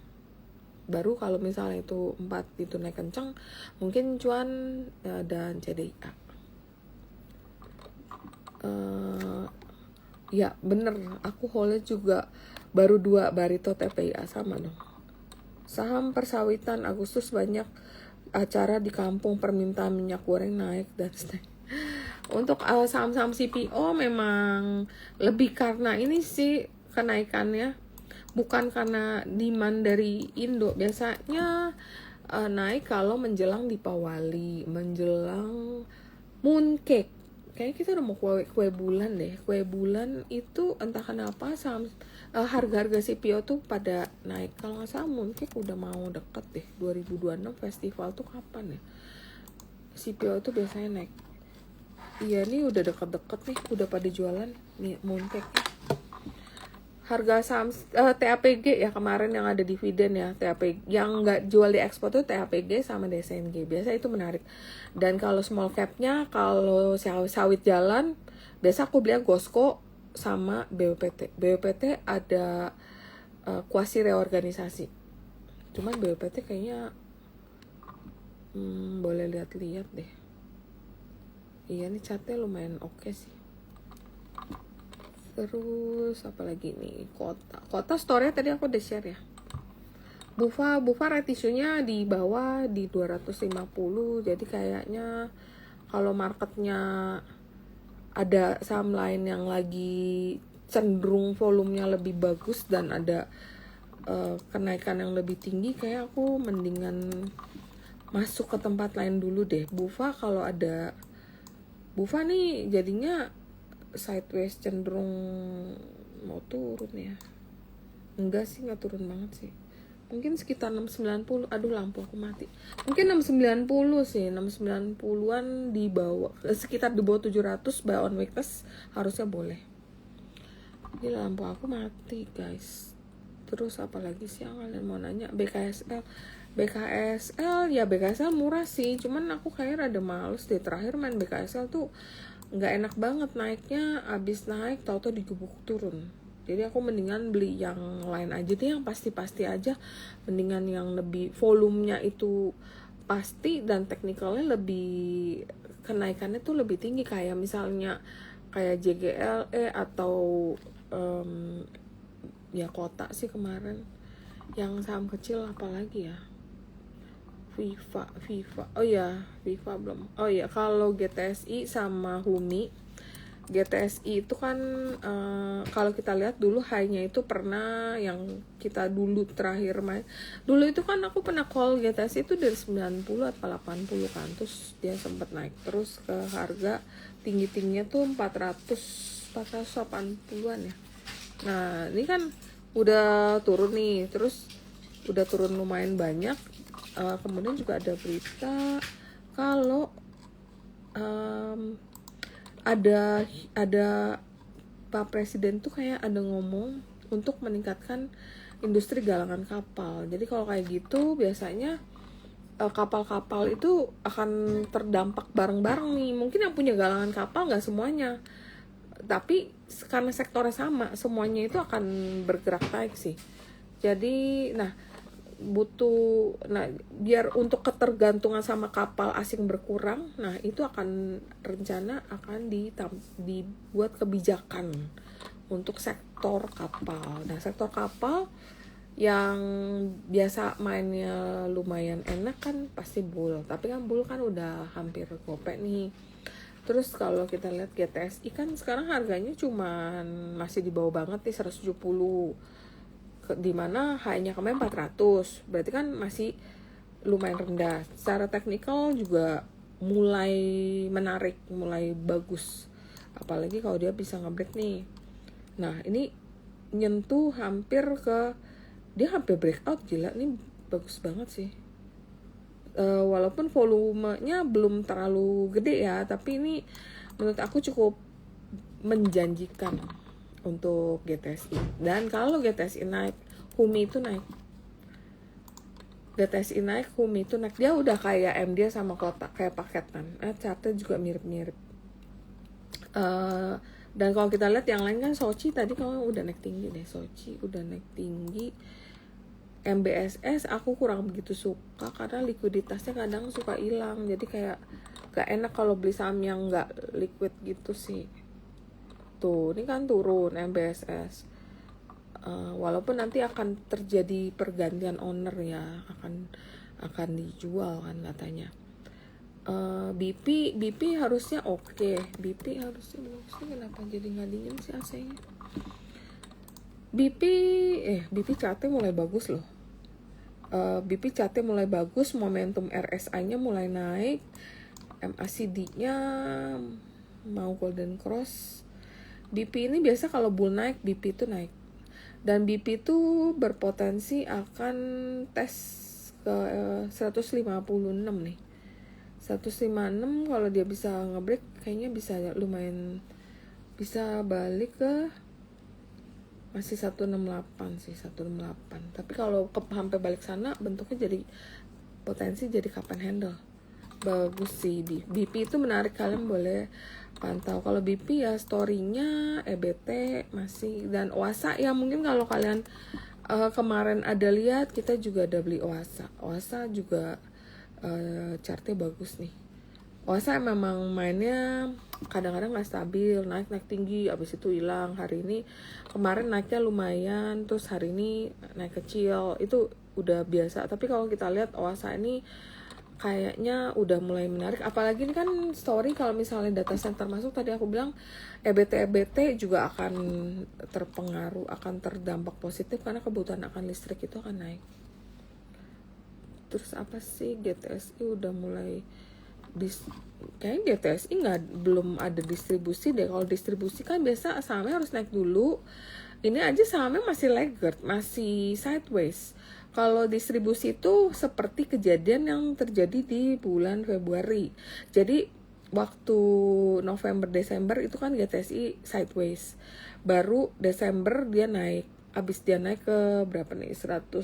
S1: Baru kalau misalnya itu 4 itu naik kencang, mungkin Cuan dan CDIA. Ya bener, aku holdnya juga baru 2, Barito, TPIA, sama dong. Saham persawitan Agustus banyak acara di kampung, permintaan minyak goreng naik dan seterusnya. Untuk saham-saham CPO memang lebih karena ini sih kenaikannya, bukan karena demand dari Indo. Biasanya naik kalau menjelang Dipawali, menjelang mooncake. Kayaknya kita udah mau kue bulan deh. Kue bulan itu entah kenapa saham harga-harga CPO tuh pada naik. Kalau nggak salah mooncake udah mau deket deh. 2026 festival tuh kapan ya? CPO tuh biasanya naik. Iya nih udah deket-deket nih, udah pada jualan nih mooncake-nya. Harga saham TAPG ya kemarin yang ada dividen ya, TAPG yang nggak jual di ekspor tuh TAPG sama DSNG, biasa itu menarik. Dan kalau small capnya, kalau sawit jalan, biasa aku beli Gosco sama BWPT. BWPT ada kuasi reorganisasi, cuman BWPT kayaknya boleh lihat-lihat deh. Iya nih chartnya lumayan oke sih. Terus apa lagi nih, kota story tadi aku udah share ya. Bufa rate issue-nya di bawah di 250, jadi kayaknya kalau marketnya ada saham lain yang lagi cenderung volumenya lebih bagus dan ada kenaikan yang lebih tinggi, kayak aku mendingan masuk ke tempat lain dulu deh. Bufa kalau ada Bufa nih jadinya sideways, cenderung mau turun ya. Enggak sih, nggak turun banget sih. Mungkin sekitar 690. Aduh, lampu aku mati. Mungkin 690 sih, 690-an di bawah, sekitar di bawah 700 buy on weakness harusnya boleh. Ini lampu aku mati, guys. Terus apa lagi sih yang kalian mau nanya? BKSL BKSL ya, BKSL murah sih, cuman aku kayak rada males deh. Terakhir main BKSL tuh nggak enak banget naiknya, abis naik tau-tau digebuk turun. Jadi aku mendingan beli yang lain aja deh, yang pasti-pasti aja. Mendingan yang lebih volumenya itu pasti dan teknikalnya lebih, kenaikannya tuh lebih tinggi, kayak misalnya kayak JGLE atau ya Kota sih kemarin. Yang saham kecil apalagi ya, Viva. Oh ya, Viva belum. Oh ya, kalau GTSI sama Humi. GTSI itu kan kalau kita lihat dulu high-nya itu pernah, yang kita dulu terakhir main. Dulu itu kan aku pernah call GTSI itu dari 90 atau 80 kan. Terus dia sempat naik terus ke harga tinggi-tingginya tuh 480-an ya. Nah, ini kan udah turun nih, terus udah turun lumayan banyak. Kemudian juga ada berita kalau ada Pak Presiden tuh kayak ada ngomong untuk meningkatkan industri galangan kapal. Jadi kalau kayak gitu biasanya kapal-kapal itu akan terdampak bareng-bareng nih. Mungkin yang punya galangan kapal nggak semuanya, tapi karena sektornya sama, semuanya itu akan bergerak naik sih. Jadi biar untuk ketergantungan sama kapal asing berkurang, itu akan dibuat kebijakan untuk sektor kapal. Nah, sektor kapal yang biasa mainnya lumayan enak kan pasti Bull, tapi kan Bull kan udah hampir gope nih. Terus kalau kita lihat GTSI kan sekarang harganya cuman masih di bawah banget nih, 170, dimana hanya kemarin 400, berarti kan masih lumayan rendah. Secara teknikal juga mulai menarik, mulai bagus, apalagi kalau dia bisa nge-break nih. Nah, ini nyentuh dia hampir breakout, gila nih, bagus banget sih. Walaupun volumenya belum terlalu gede ya, tapi ini menurut aku cukup menjanjikan untuk GTSI. Dan kalau GTSI naik, Humi itu naik. GTSI naik, Humi itu naik. Dia udah kayak MD sama Kota, kayak paketan. Chartnya juga mirip-mirip. Dan kalau kita lihat yang lain kan, Sochi tadi kalau udah naik tinggi deh. Sochi udah naik tinggi. MBSS aku kurang begitu suka karena likuiditasnya kadang suka hilang. Jadi kayak gak enak kalau beli saham yang gak liquid gitu sih. Tuh, ini kan turun MBSS. Walaupun nanti akan terjadi pergantian owner ya, akan dijual kan katanya. BP harusnya oke. BP harusnya bagusnya, kenapa jadi nggak dingin sih AC-nya? BP chartnya mulai bagus loh. BP chartnya mulai bagus, momentum RSI-nya mulai naik, MACD-nya mau golden cross. BP ini biasa kalau bull naik, BP itu naik. Dan BP itu berpotensi akan tes ke 156 nih. 156 kalau dia bisa ngebreak, kayaknya bisa lumayan, bisa balik ke masih 168 sih, 168. Tapi kalau sampai balik sana bentuknya jadi potensi jadi kapan handle. Bagus sih BP itu menarik, kalian boleh pantau. Kalau BP ya story-nya EBT masih, dan OASA ya mungkin kalau kalian kemarin ada lihat, kita juga ada beli OASA juga chartnya bagus nih. OASA memang mainnya kadang-kadang nggak stabil, naik tinggi, abis itu hilang. Hari ini kemarin naiknya lumayan, terus hari ini naik kecil, itu udah biasa. Tapi kalau kita lihat OASA ini kayaknya udah mulai menarik, apalagi ini kan story kalau misalnya data center masuk, tadi aku bilang EBT juga akan terpengaruh, akan terdampak positif karena kebutuhan akan listrik itu akan naik. Terus apa sih, GTSI udah mulai kayaknya GTSI belum ada distribusi deh. Kalau distribusi kan biasa sahamnya harus naik dulu, ini aja sahamnya masih laggard, masih sideways. Kalau distribusi itu seperti kejadian yang terjadi di bulan Februari. Jadi waktu November Desember itu kan GTSI sideways, baru Desember dia naik. abis dia naik ke berapa nih, 181,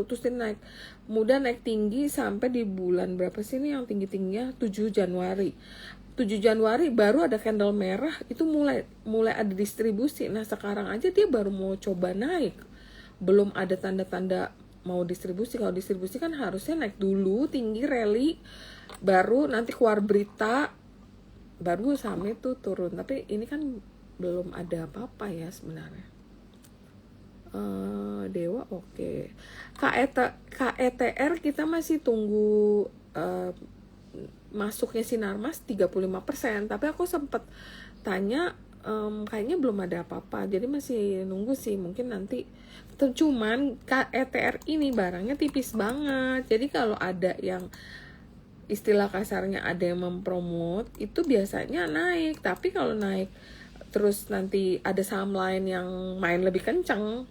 S1: terus dia naik, kemudian naik tinggi sampai di bulan berapa sih nih yang tinggi-tingginya, 7 Januari. 7 Januari baru ada candle merah, itu mulai ada distribusi. Nah sekarang aja dia baru mau coba naik, belum ada tanda-tanda mau distribusi. Kalau distribusi kan harusnya naik dulu tinggi rally, baru nanti keluar berita, baru sahamnya tuh turun. Tapi ini kan belum ada apa-apa ya sebenarnya. Dewa oke. KETR kita masih tunggu masuknya Sinarmas 35%, tapi aku sempet tanya, kayaknya belum ada apa-apa, jadi masih nunggu sih, mungkin nanti. Cuman KETR ini barangnya tipis banget, jadi kalau ada yang istilah kasarnya ada yang mempromot itu biasanya naik, tapi kalau naik terus nanti ada saham lain yang main lebih kenceng,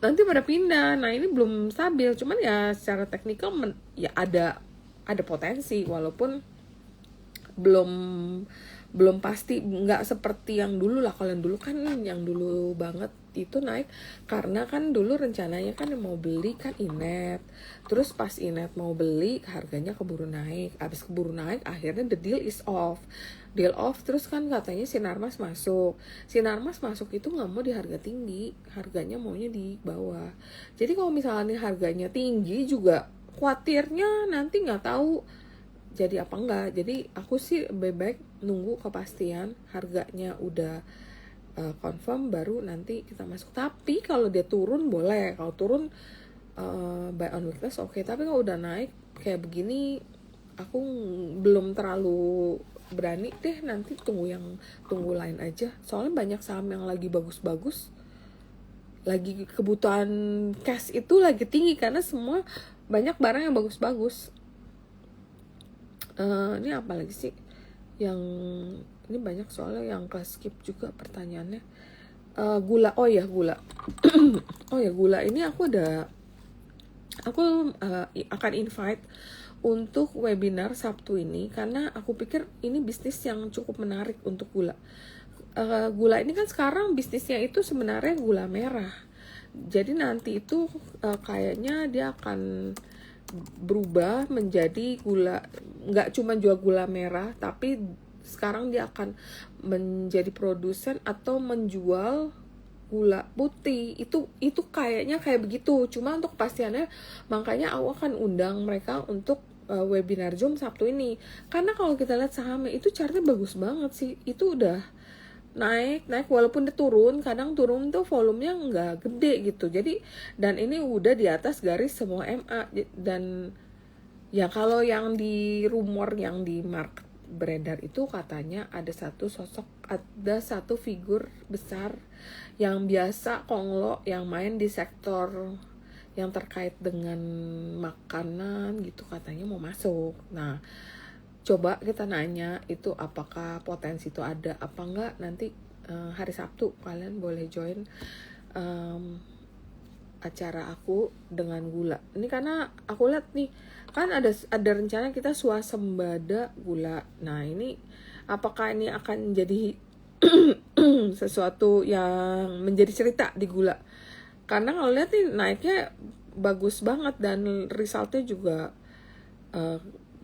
S1: nanti pada pindah. Nah ini belum stabil, cuman ya secara teknikal ya ada potensi, walaupun belum pasti, nggak seperti yang dulu lah. Kalau yang dulu kan, yang dulu banget itu naik karena kan dulu rencananya kan yang mau beli kan Inet, terus pas Inet mau beli harganya keburu naik, abis keburu naik akhirnya the deal off, terus kan katanya Sinarmas masuk itu nggak mau di harga tinggi, harganya maunya di bawah. Jadi kalau misalnya harganya tinggi juga khawatirnya nanti nggak tahu jadi apa enggak. Jadi aku sih lebih baik nunggu kepastian harganya udah confirm baru nanti kita masuk. Tapi kalau dia turun boleh, kalau turun buy on weakness oke. Tapi kalau udah naik kayak begini aku belum terlalu berani deh, nanti tunggu lain aja. Soalnya banyak saham yang lagi bagus-bagus, lagi kebutuhan cash itu lagi tinggi karena semua banyak barang yang bagus-bagus. Ini apa lagi sih yang ini banyak soalnya yang kelas skip juga pertanyaannya. Gula, oh ya gula. Oh ya gula ini aku akan invite untuk webinar Sabtu ini karena aku pikir ini bisnis yang cukup menarik untuk gula. Gula ini kan sekarang bisnisnya itu sebenarnya gula merah. Jadi nanti itu kayaknya dia akan berubah menjadi gula, nggak cuma jual gula merah, tapi sekarang dia akan menjadi produsen atau menjual gula putih. Itu kayaknya kayak begitu. Cuma untuk kepastiannya makanya aku akan undang mereka untuk webinar Zoom Sabtu ini. Karena kalau kita lihat sahamnya itu chartnya bagus banget sih. Itu udah naik walaupun dia turun, kadang turun tuh volumenya nggak gede gitu. Jadi dan ini udah di atas garis semua MA. Dan ya kalau yang di rumor yang di market beredar itu katanya ada satu figur besar yang biasa konglo yang main di sektor yang terkait dengan makanan gitu, katanya mau masuk. Nah coba kita nanya itu apakah potensi itu ada apa enggak. Nanti hari Sabtu kalian boleh join acara aku dengan gula. Ini karena aku lihat nih kan ada rencana kita swasembada gula. Nah ini apakah ini akan jadi sesuatu yang menjadi cerita di gula? Karena kalau lihat nih naiknya bagus banget dan resultnya juga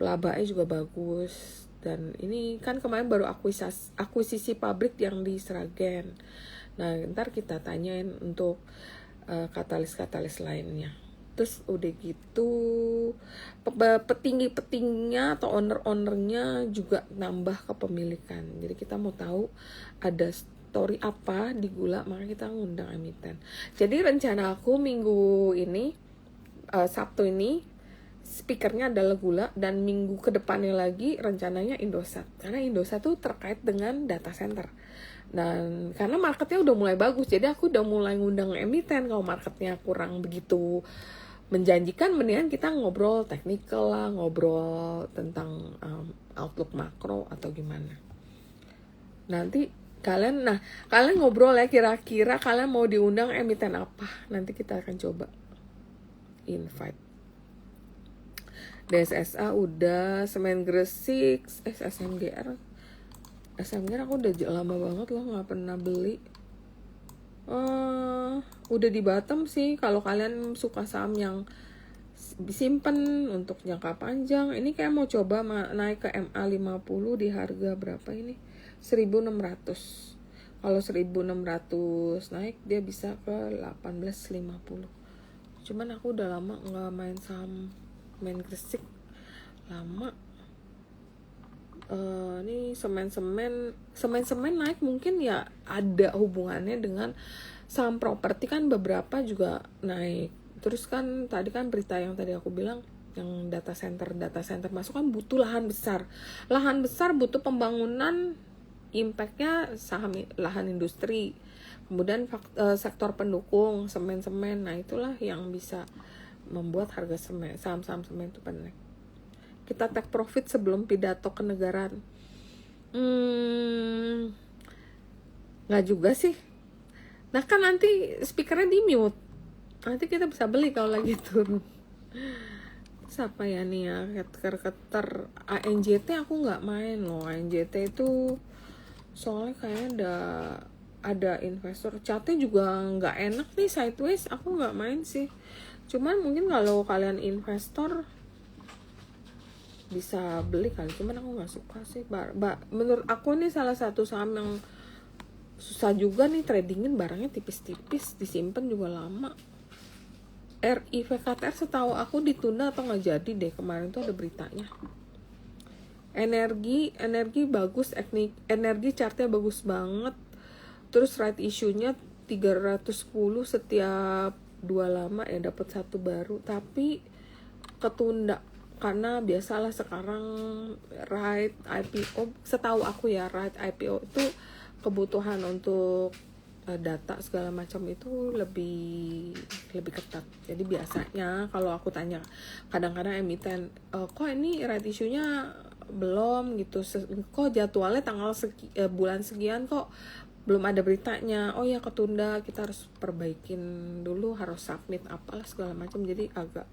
S1: labanya juga bagus. Dan ini kan kemarin baru akuisisi pabrik yang di Sragen. Nah ntar kita tanyain untuk katalis lainnya. Terus udah gitu petinggi-petingginya atau owner-ownernya juga nambah kepemilikan. Jadi kita mau tahu ada story apa di gula, maka kita ngundang emiten. Jadi rencana aku minggu ini Sabtu ini speakernya adalah gula, dan minggu kedepannya lagi rencananya Indosat, karena Indosat tuh terkait dengan data center. Dan karena marketnya udah mulai bagus, jadi aku udah mulai ngundang emiten. Kalau marketnya kurang begitu menjanjikan, mendingan kita ngobrol teknikal lah, ngobrol tentang outlook makro atau gimana. Nanti kalian ngobrol ya, kira-kira kalian mau diundang emiten apa, nanti kita akan coba invite. DSSA udah, Semen Gresik, SMGR aku udah lama banget loh nggak pernah beli. Udah di bottom sih. Kalau kalian suka saham yang disimpan untuk jangka panjang, ini kayak mau coba naik ke MA50 di harga berapa ini? 1.600. Kalau 1.600 naik, dia bisa ke 18.50. Cuman aku udah lama nggak main saham, main Gresik lama. Ini semen naik mungkin ya ada hubungannya dengan saham properti, kan beberapa juga naik. Terus kan tadi kan berita yang tadi aku bilang yang data center masuk kan butuh lahan besar butuh pembangunan, impactnya saham lahan industri, kemudian sektor pendukung semen. Nah itulah yang bisa membuat harga saham-saham semen itu naik. Kita take profit sebelum pidato kenegaraan. Nggak juga sih. Nah kan nanti speakernya di mute, nanti kita bisa beli kalau lagi turun. Siapa ya nih ya, keter ANJT aku nggak main loh. ANJT itu soalnya kayaknya ada investor, chatnya juga nggak enak nih, sideways. Aku nggak main sih. Cuman mungkin kalau kalian investor bisa beli kali, cuman aku nggak suka sih. Menurut aku nih salah satu saham yang susah juga nih tradingin, barangnya tipis-tipis, disimpan juga lama. RIVKTR setahu aku ditunda atau nggak jadi deh, kemarin tuh ada beritanya. Energi bagus, energi chartnya bagus banget. Terus right issue-nya 310 setiap 2 lama ya, dapat 1 baru, tapi ketunda karena biasalah sekarang right IPO, setahu aku ya right IPO itu kebutuhan untuk data segala macam itu lebih ketat. Jadi biasanya kalau aku tanya kadang-kadang emiten, kok ini right issue-nya belum gitu, kok jadwalnya tanggal bulan sekian kok belum ada beritanya, oh ya ketunda, kita harus perbaikin dulu, harus submit apalah segala macam, jadi agak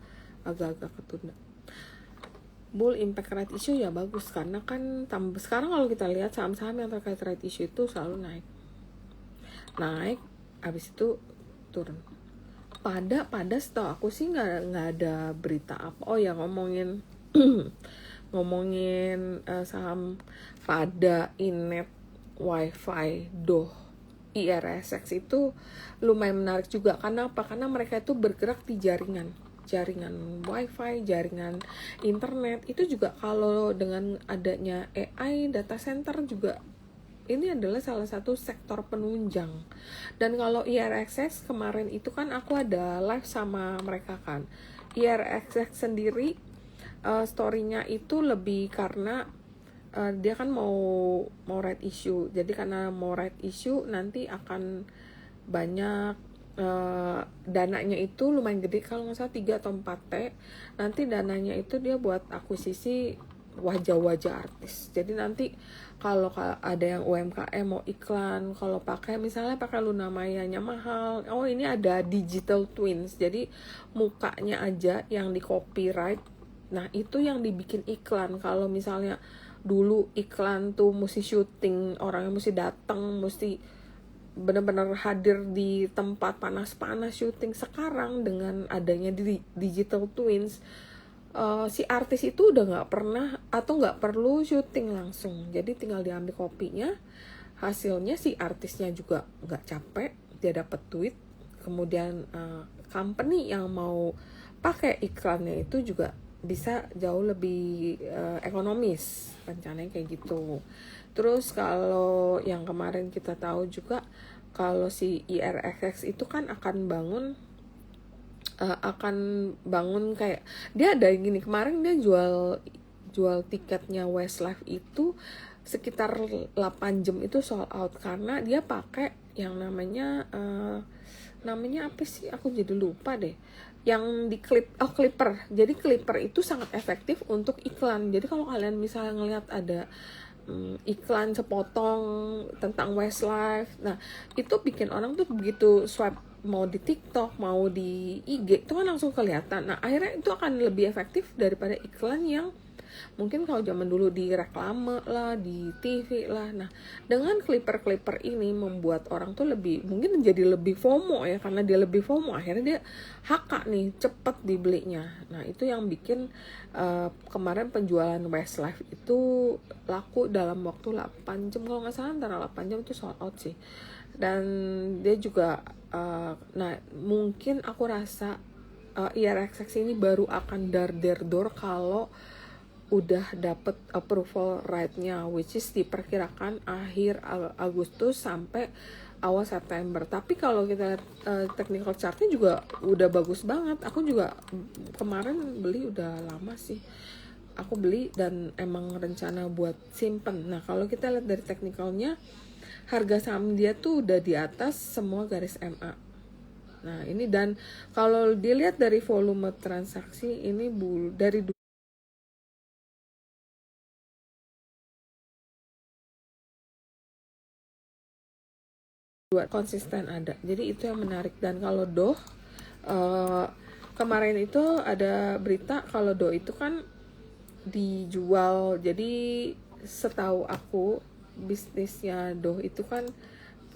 S1: ketunda. Bull impact right issue ya bagus, karena kan sekarang kalau kita lihat saham-saham yang terkait right issue itu selalu naik habis itu turun. Pada setahu aku sih nggak ada berita apa. Oh ya, ngomongin saham Pada, Inet, Wifi, Doh, IRSX itu lumayan menarik juga. Karena apa? Karena mereka itu bergerak di jaringan wifi, jaringan internet. Itu juga kalau dengan adanya AI, data center juga, ini adalah salah satu sektor penunjang. Dan kalau IRXX kemarin itu kan aku ada live sama mereka kan. IRXX sendiri story-nya itu lebih karena dia kan mau right issue. Jadi karena mau right issue nanti akan banyak dananya itu lumayan gede, kalau nggak salah 3 atau 4T. Nanti dananya itu dia buat akuisisi wajah-wajah artis. Jadi nanti kalau ada yang UMKM mau iklan, kalau misalnya pakai Luna Maya-nya mahal, oh ini ada digital twins, jadi mukanya aja yang di copyright. Nah itu yang dibikin iklan. Kalau misalnya dulu iklan tuh mesti syuting, orangnya mesti datang, mesti benar-benar hadir di tempat panas-panas syuting. Sekarang dengan adanya digital twins, si artis itu udah nggak pernah atau nggak perlu syuting langsung, jadi tinggal diambil kopinya, hasilnya si artisnya juga nggak capek, dia dapat duit, kemudian company yang mau pakai iklannya itu juga bisa jauh lebih ekonomis, rencananya kayak gitu. Terus kalau yang kemarin kita tahu juga kalau si IRXX itu kan akan bangun kayak dia ada gini, kemarin dia jual tiketnya Westlife itu sekitar 8 jam itu sold out karena dia pakai yang namanya apa sih, aku jadi lupa deh, yang di Clipper. Jadi Clipper itu sangat efektif untuk iklan. Jadi kalau kalian misalnya ngelihat ada iklan sepotong tentang Westlife, nah itu bikin orang tuh begitu swipe, mau di TikTok, mau di IG, itu kan langsung kelihatan. Nah akhirnya itu akan lebih efektif daripada iklan yang Mungkin kalau zaman dulu di reklame lah, di TV lah. Nah, dengan clipper ini membuat orang tuh lebih, mungkin jadi lebih FOMO ya, karena dia lebih FOMO akhirnya dia HK nih, cepet dibelinya. Nah, itu yang bikin kemarin penjualan Westlife itu laku dalam waktu 8 jam, kalau nggak salah antara 8 jam itu sold out sih. Dan dia juga nah mungkin aku rasa IRXX ini baru akan dar kalau udah dapet approval rate-nya, which is diperkirakan akhir Agustus sampai awal September. Tapi kalau kita lihat technical chart-nya juga udah bagus banget. Aku juga kemarin beli, udah lama sih aku beli dan emang rencana buat simpen. Nah, kalau kita lihat dari technicalnya, harga saham dia tuh udah di atas semua garis MA. Nah, ini, dan kalau dilihat dari volume transaksi ini dari dua konsisten ada. Jadi itu yang menarik. Dan kalau Dow kemarin itu ada berita kalau Dow itu kan dijual. Jadi setahu aku bisnisnya Dow itu kan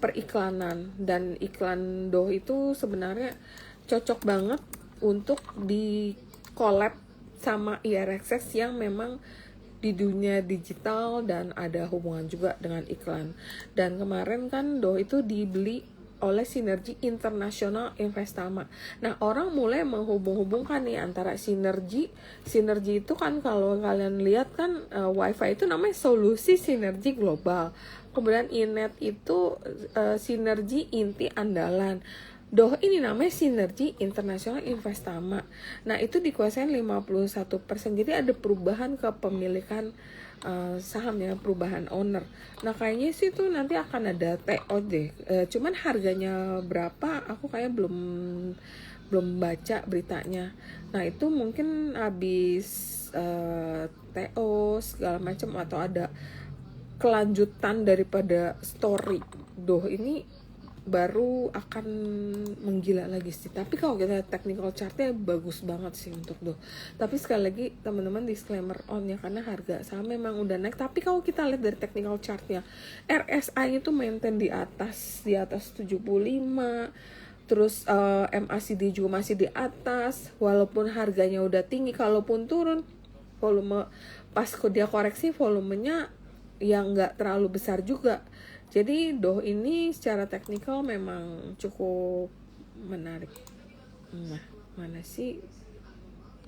S1: periklanan, dan iklan Dow itu sebenarnya cocok banget untuk di collab sama IRXX yang memang di dunia digital dan ada hubungan juga dengan iklan. Dan kemarin kan Dow itu dibeli oleh Sinergi Internasional Investama. Nah, orang mulai menghubung-hubungkan nih antara Sinergi itu kan kalau kalian lihat kan WiFi itu namanya solusi sinergi global. Kemudian Inet itu sinergi inti andalan. Doh ini namanya Sinergi Internasional Investama. Nah, itu dikuasain 51%. Jadi ada perubahan kepemilikan sahamnya, perubahan owner. Nah, kayaknya sih tuh nanti akan ada TO deh. Cuman harganya berapa aku kayak belum baca beritanya. Nah, itu mungkin habis TO segala macam atau ada kelanjutan daripada story Doh ini baru akan menggila lagi sih. Tapi kalau kita technical chartnya bagus banget sih untuk Doh. Tapi sekali lagi teman-teman disclaimer on ya, karena harga saham memang udah naik. Tapi kalau kita lihat dari technical chartnya, RSI itu maintain di atas 75. Terus MACD juga masih di atas, walaupun harganya udah tinggi. Kalaupun turun volume pas dia koreksi, volumenya yang nggak terlalu besar juga. Jadi Doh ini secara teknikal memang cukup menarik. Nah, mana sih?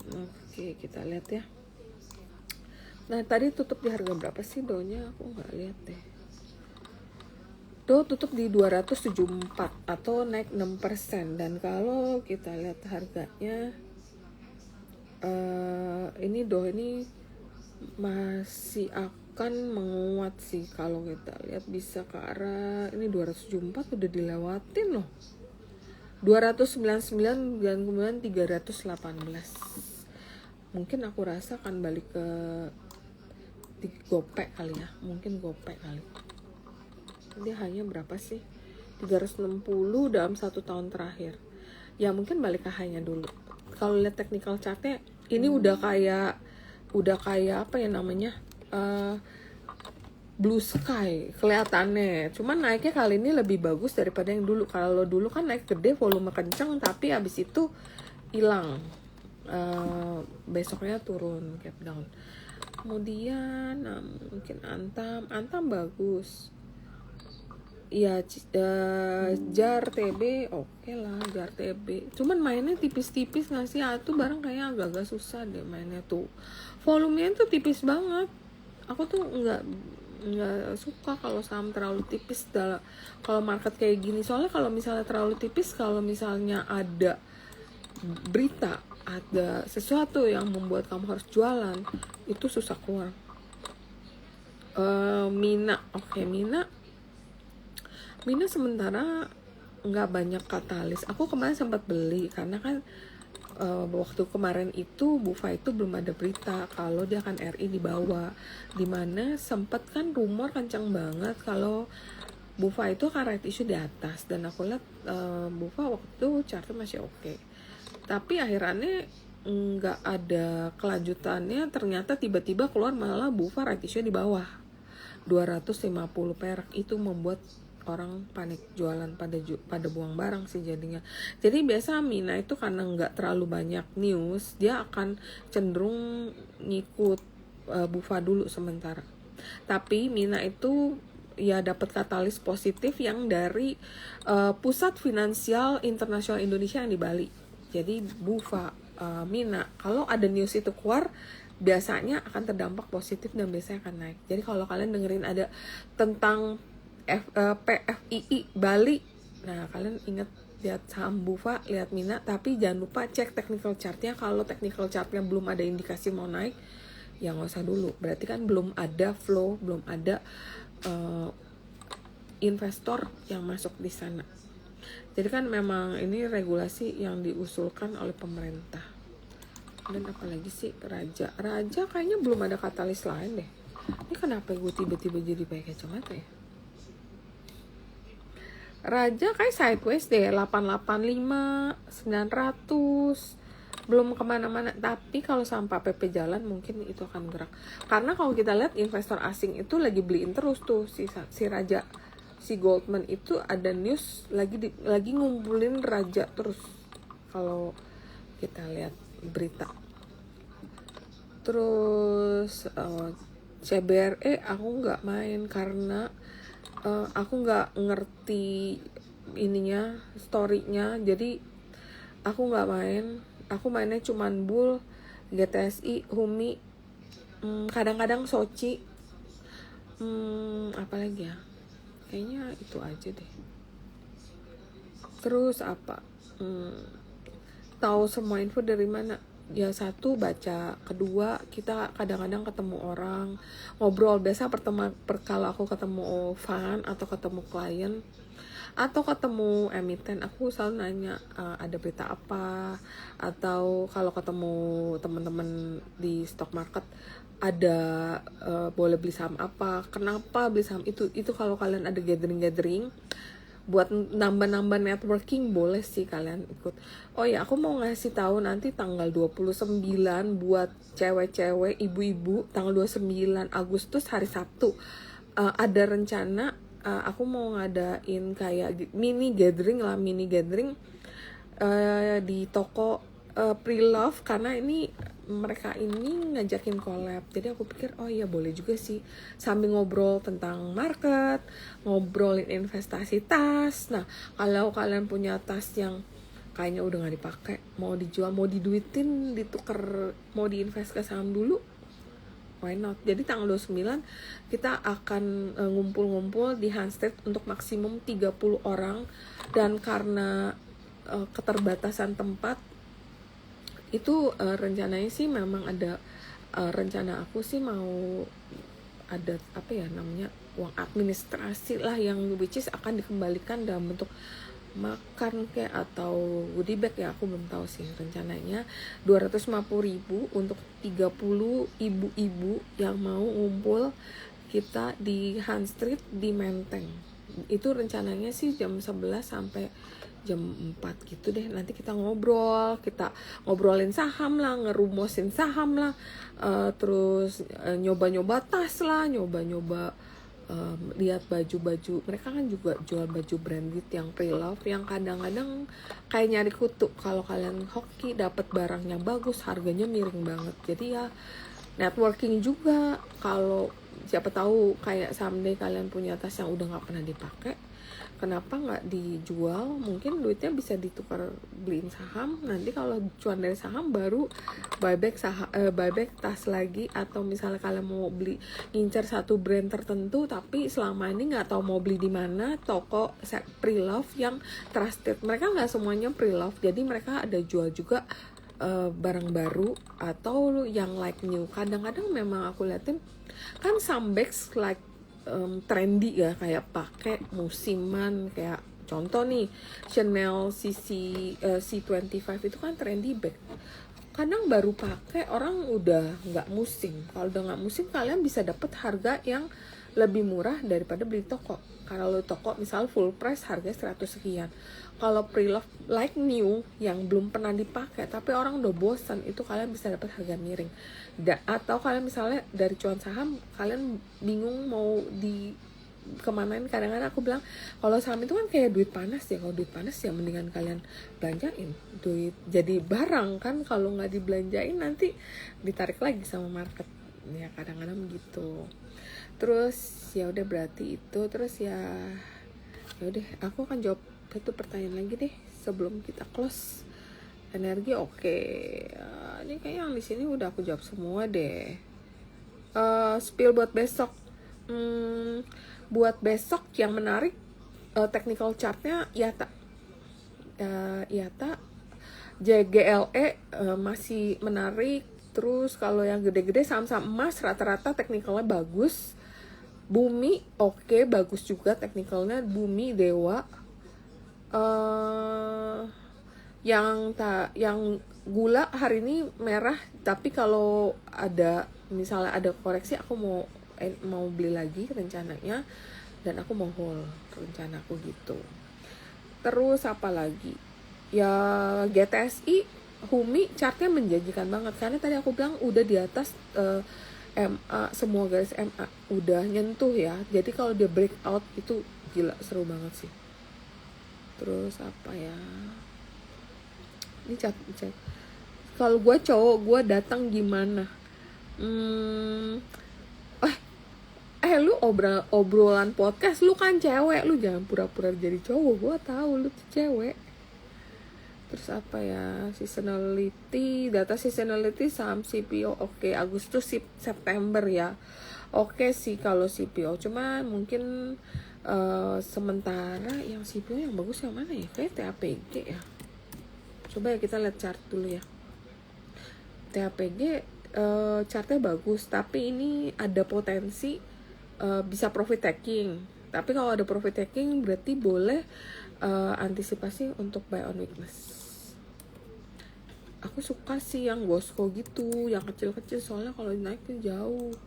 S1: Oke, kita lihat ya. Nah, tadi tutup di harga berapa sih Dohnya? Aku nggak lihat deh. Doh tutup di 274 atau naik 6%. Dan kalau kita lihat harganya, ini Doh ini masih akan menguat sih. Kalau kita lihat bisa ke arah ini 274 udah dilewatin loh, 299 dan kemudian 318. Mungkin aku rasa akan balik ke gopek kali ya, mungkin gopek kali. Dia hanya berapa sih, 360 dalam 1 tahun terakhir ya, mungkin balik ke hanya dulu. Kalau lihat technical chartnya ini udah kayak apa ya namanya, blue sky kelihatannya. Cuman naiknya kali ini lebih bagus daripada yang dulu. Kalau dulu kan naik gede, volume kenceng, tapi abis itu hilang, besoknya turun, gap down. Kemudian mungkin Antam bagus ya. Jar TB oke lah, Jar TB. Cuman mainnya tipis-tipis nggak sih? Tuh barang kayak agak-agak susah deh mainnya tuh. Volumenya tuh tipis banget. Aku tuh nggak suka kalau saham terlalu tipis kalau market kayak gini. Soalnya kalau misalnya terlalu tipis, kalau misalnya ada berita, ada sesuatu yang membuat kamu harus jualan, itu susah keluar. Mina, Mina sementara nggak banyak katalis. Aku kemarin sempat beli karena kan waktu kemarin itu Bufa itu belum ada berita kalau dia akan RI dibawa, dimana sempat kan rumor kencang banget kalau Bufa itu akan right issue di atas. Dan aku lihat Bufa waktu itu chartnya masih oke. Tapi akhirannya nggak ada kelanjutannya, ternyata tiba-tiba keluar malah Bufa right issue di bawah 250 perak. Itu membuat orang panik jualan, pada buang barang sih jadinya. Jadi biasa Mina itu karena nggak terlalu banyak news, dia akan cenderung ngikut Bufa dulu sementara. Tapi Mina itu ya dapat katalis positif yang dari Pusat Finansial Internasional Indonesia yang di Bali. Jadi Bufa, Mina, kalau ada news itu keluar biasanya akan terdampak positif dan biasanya akan naik. Jadi kalau kalian dengerin ada tentang PFII Bali, nah kalian ingat lihat saham Bufa, lihat Mina, tapi jangan lupa cek technical chartnya. Kalau technical chartnya belum ada indikasi mau naik, ya nggak usah dulu. Berarti kan belum ada flow, belum ada investor yang masuk di sana. Jadi kan memang ini regulasi yang diusulkan oleh pemerintah. Dan apalagi sih Raja kayaknya belum ada katalis lain deh. Ini kenapa gue tiba-tiba jadi pakai kacamata ya? Raja kayak sideways deh, 885, 900, belum kemana-mana. Tapi kalau sampai PP jalan mungkin itu akan gerak. Karena kalau kita lihat investor asing itu lagi beliin terus tuh si Raja, si Goldman itu ada news lagi ngumpulin Raja terus. Kalau kita lihat berita. Terus CBRE aku nggak main karena aku nggak ngerti ininya, story-nya, jadi aku nggak main. Aku mainnya cuman Bull, GTSI, Humi, kadang-kadang Soci, apa lagi ya, kayaknya itu aja deh. Terus apa, tahu semua info dari mana? Ya satu baca, kedua kita kadang-kadang ketemu orang ngobrol. Biasa kalau aku ketemu fan atau ketemu klien atau ketemu emiten, aku selalu nanya ada berita apa, atau kalau ketemu teman-teman di stock market ada boleh beli saham apa, kenapa beli saham itu kalau kalian ada gathering buat nambah networking, boleh sih kalian ikut. Oh ya, aku mau ngasih tahu nanti tanggal 29 buat cewek-cewek, ibu-ibu, tanggal 29 Agustus hari Sabtu ada rencana aku mau ngadain kayak mini gathering di toko Pre-Love, karena ini mereka ini ngajakin collab. Jadi aku pikir oh iya boleh juga sih, sambil ngobrol tentang market, ngobrolin investasi tas. Nah kalau kalian punya tas yang kayaknya udah gak dipakai, mau dijual, mau diduitin, ditukar, mau diinvest ke saham dulu, why not? Jadi tanggal 29 kita akan ngumpul-ngumpul di Hans Street untuk maksimum 30 orang. Dan karena keterbatasan tempat itu rencananya sih memang ada rencana aku sih mau ada apa ya namanya, uang administrasi lah, yang which is akan dikembalikan dalam bentuk makan kayak atau goodie bag ya, aku belum tahu sih. Rencananya 250.000 untuk 30 ibu-ibu yang mau ngumpul kita di Hans Street di Menteng. Itu rencananya sih jam 11 sampai jam 4 gitu deh. Nanti kita ngobrolin saham lah, ngerumusin saham lah, terus nyoba-nyoba tas lah, nyoba-nyoba lihat baju-baju. Mereka kan juga jual baju branded yang Pre-Love, yang kadang-kadang kayak nyari kutu. Kalau kalian hoki dapat barangnya bagus, harganya miring banget. Jadi ya networking juga. Kalau siapa tahu kayak someday kalian punya tas yang udah nggak pernah dipakai, kenapa nggak dijual? Mungkin duitnya bisa ditukar beliin saham. Nanti kalau cuan dari saham baru buyback tas lagi. Atau misalnya kalian mau beli ngincar satu brand tertentu, tapi selama ini nggak tahu mau beli di mana, toko Pre-Love yang trusted. Mereka nggak semuanya Pre-Love, jadi mereka ada jual juga barang baru atau yang like new. Kadang-kadang memang aku liatin kan some bags like trendy ya, kayak pakai musiman, kayak contoh nih Chanel C25 itu kan trendy bag. Kadang baru pakai orang udah nggak musim. Kalau udah nggak musim kalian bisa dapet harga yang lebih murah daripada beli toko. Karena lo toko misal full price harganya 100 sekian. Kalau pre-love like new yang belum pernah dipakai tapi orang udah bosan, itu kalian bisa dapat harga miring. Atau kalian misalnya dari cuan saham kalian bingung mau di kemanain. Kadang-kadang aku bilang kalau saham itu kan kayak duit panas ya, kalau duit panas ya mendingan kalian belanjain duit jadi barang kan, kalau nggak dibelanjain nanti ditarik lagi sama market ya, kadang-kadang gitu. Terus ya udah berarti itu, terus ya udah aku akan jawab satu pertanyaan lagi deh sebelum kita close. Energi oke. Ini kayak yang di sini udah aku jawab semua deh. Spill buat besok. Buat besok yang menarik, technical chartnya IATA. IATA, JGLE masih menarik. Terus kalau yang gede-gede saham-saham emas rata-rata technicalnya bagus. Bumi oke, bagus juga technicalnya. Bumi, Dewa. Yang gula hari ini merah, tapi kalau ada misalnya ada koreksi aku mau beli lagi rencananya, dan aku mau hold rencanaku gitu. Terus apa lagi ya, GTSI, Humi chartnya menjanjikan banget karena tadi aku bilang udah di atas MA, semua garis MA udah nyentuh ya, jadi kalau dia breakout itu gila seru banget sih. Terus apa ya, ini chat kalau gue cowok gue datang gimana? Lu obrolan podcast, lu kan cewek, lu jangan pura-pura jadi cowok, gue tahu lu tuh cewek. Terus apa ya, seasonality, data seasonality saham CPO oke. Agustus September ya oke sih kalau CPO, cuman mungkin sementara yang CPO yang bagus yang mana ya, kayak TAPG ya. Coba ya kita lihat chart dulu ya. TAPG chartnya bagus, tapi ini ada potensi bisa profit taking. Tapi kalau ada profit taking berarti boleh antisipasi untuk buy on weakness. Aku suka sih yang Gosco gitu, yang kecil-kecil, soalnya kalau naiknya jauh.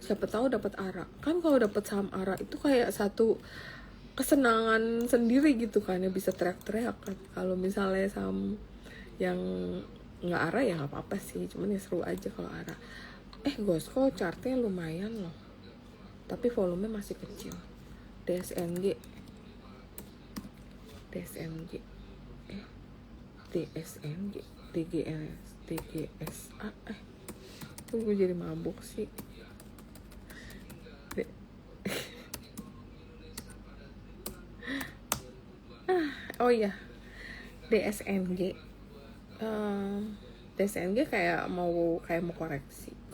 S1: Siapa tahu dapat ARA. Kan kalau dapat saham ARA itu kayak satu kesenangan sendiri gitu kan ya, bisa teriak-teriak kan. Kalau misalnya saham yang nggak ARA ya nggak apa-apa sih, cuman ya seru aja kalau ARA. Gosco chartnya lumayan loh, tapi volume masih kecil. DSNG DSNG DGSA gue jadi mabuk sih. Oh iya, DSNG kayak mau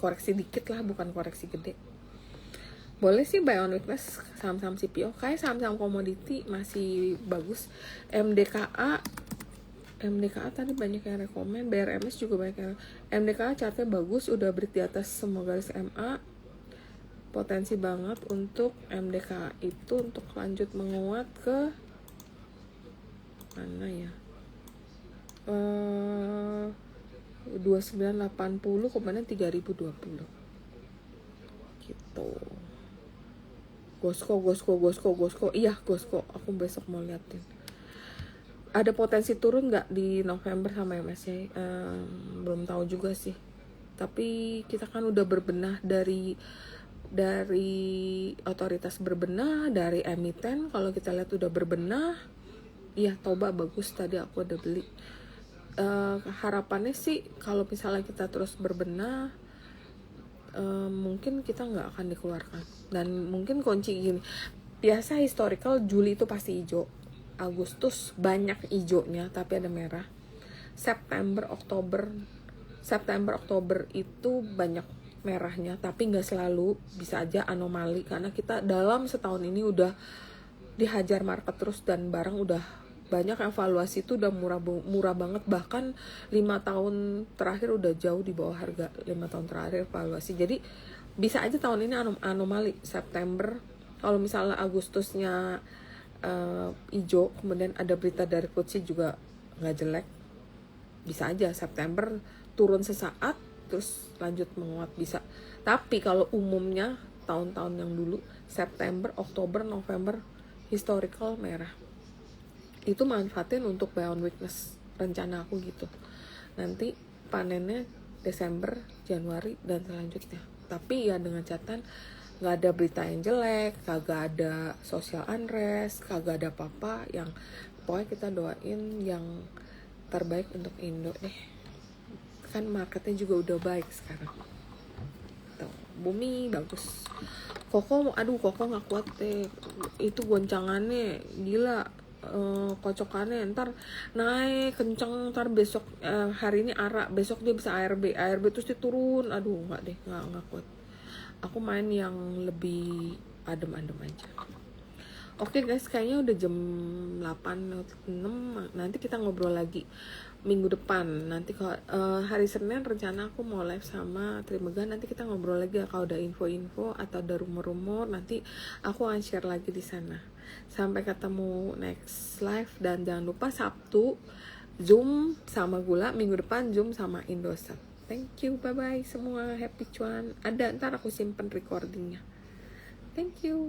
S1: koreksi dikit lah, bukan koreksi gede. Boleh sih buy on weakness saham-saham CPO, kayak saham-saham komoditi masih bagus. MDKA tadi banyak yang rekomen, BRMS juga banyak yang. MDKA chartnya bagus, udah break di atas semua garis MA. Potensi banget untuk MDKA itu untuk lanjut menguat ke mana ya, 2980 kemudian 3020 gitu. Gosco iya Gosco, aku besok mau liatin ada potensi turun nggak di November sama MSCI. Belum tahu juga sih, tapi kita kan udah berbenah dari otoritas berbenah, dari emiten kalau kita lihat udah berbenah. Iya, Toba bagus, tadi aku udah beli. Harapannya sih kalau misalnya kita terus berbenah, mungkin kita nggak akan dikeluarkan. Dan mungkin kunci gini, biasa historical Juli itu pasti hijau, Agustus banyak hijaunya tapi ada merah. September Oktober itu banyak merahnya tapi nggak selalu, bisa aja anomali karena kita dalam setahun ini udah dihajar market terus dan barang udah banyak, evaluasi itu udah murah banget, bahkan 5 tahun terakhir udah jauh di bawah harga 5 tahun terakhir evaluasi. Jadi bisa aja tahun ini anomali. September kalau misalnya Agustusnya hijau, kemudian ada berita dari FTSE juga nggak jelek, bisa aja September turun sesaat terus lanjut menguat, bisa. Tapi kalau umumnya tahun-tahun yang dulu, September, Oktober, November, historical merah. Itu manfaatin untuk buy on weakness, rencana aku gitu. Nanti panennya Desember, Januari, dan selanjutnya. Tapi ya dengan catatan nggak ada berita yang jelek, kagak ada social unrest, kagak ada apa-apa, yang pokoknya kita doain yang terbaik untuk Indo deh. Kan marketnya juga udah baik sekarang. Tuh, bumi bagus. Koko nggak kuat deh, itu goncangannya gila. Kocokannya ntar naik kenceng, ntar besok hari ini ARA, besok dia bisa ARB terus dia turun. Aduh nggak deh, nggak kuat. Aku main yang lebih adem-adem aja. Oke guys, kayaknya udah jam 8.06. Nanti kita ngobrol lagi minggu depan. Nanti kalau hari Senin rencana aku mau live sama Trimegan. Nanti kita ngobrol lagi kalau ada info-info atau ada rumor-rumor. Nanti aku akan share lagi di sana. Sampai ketemu next live, dan jangan lupa Sabtu Zoom sama Gula, minggu depan Zoom sama Indosat. Thank you, bye-bye semua, happy cuan. Ada, ntar aku simpen recordingnya. Thank you.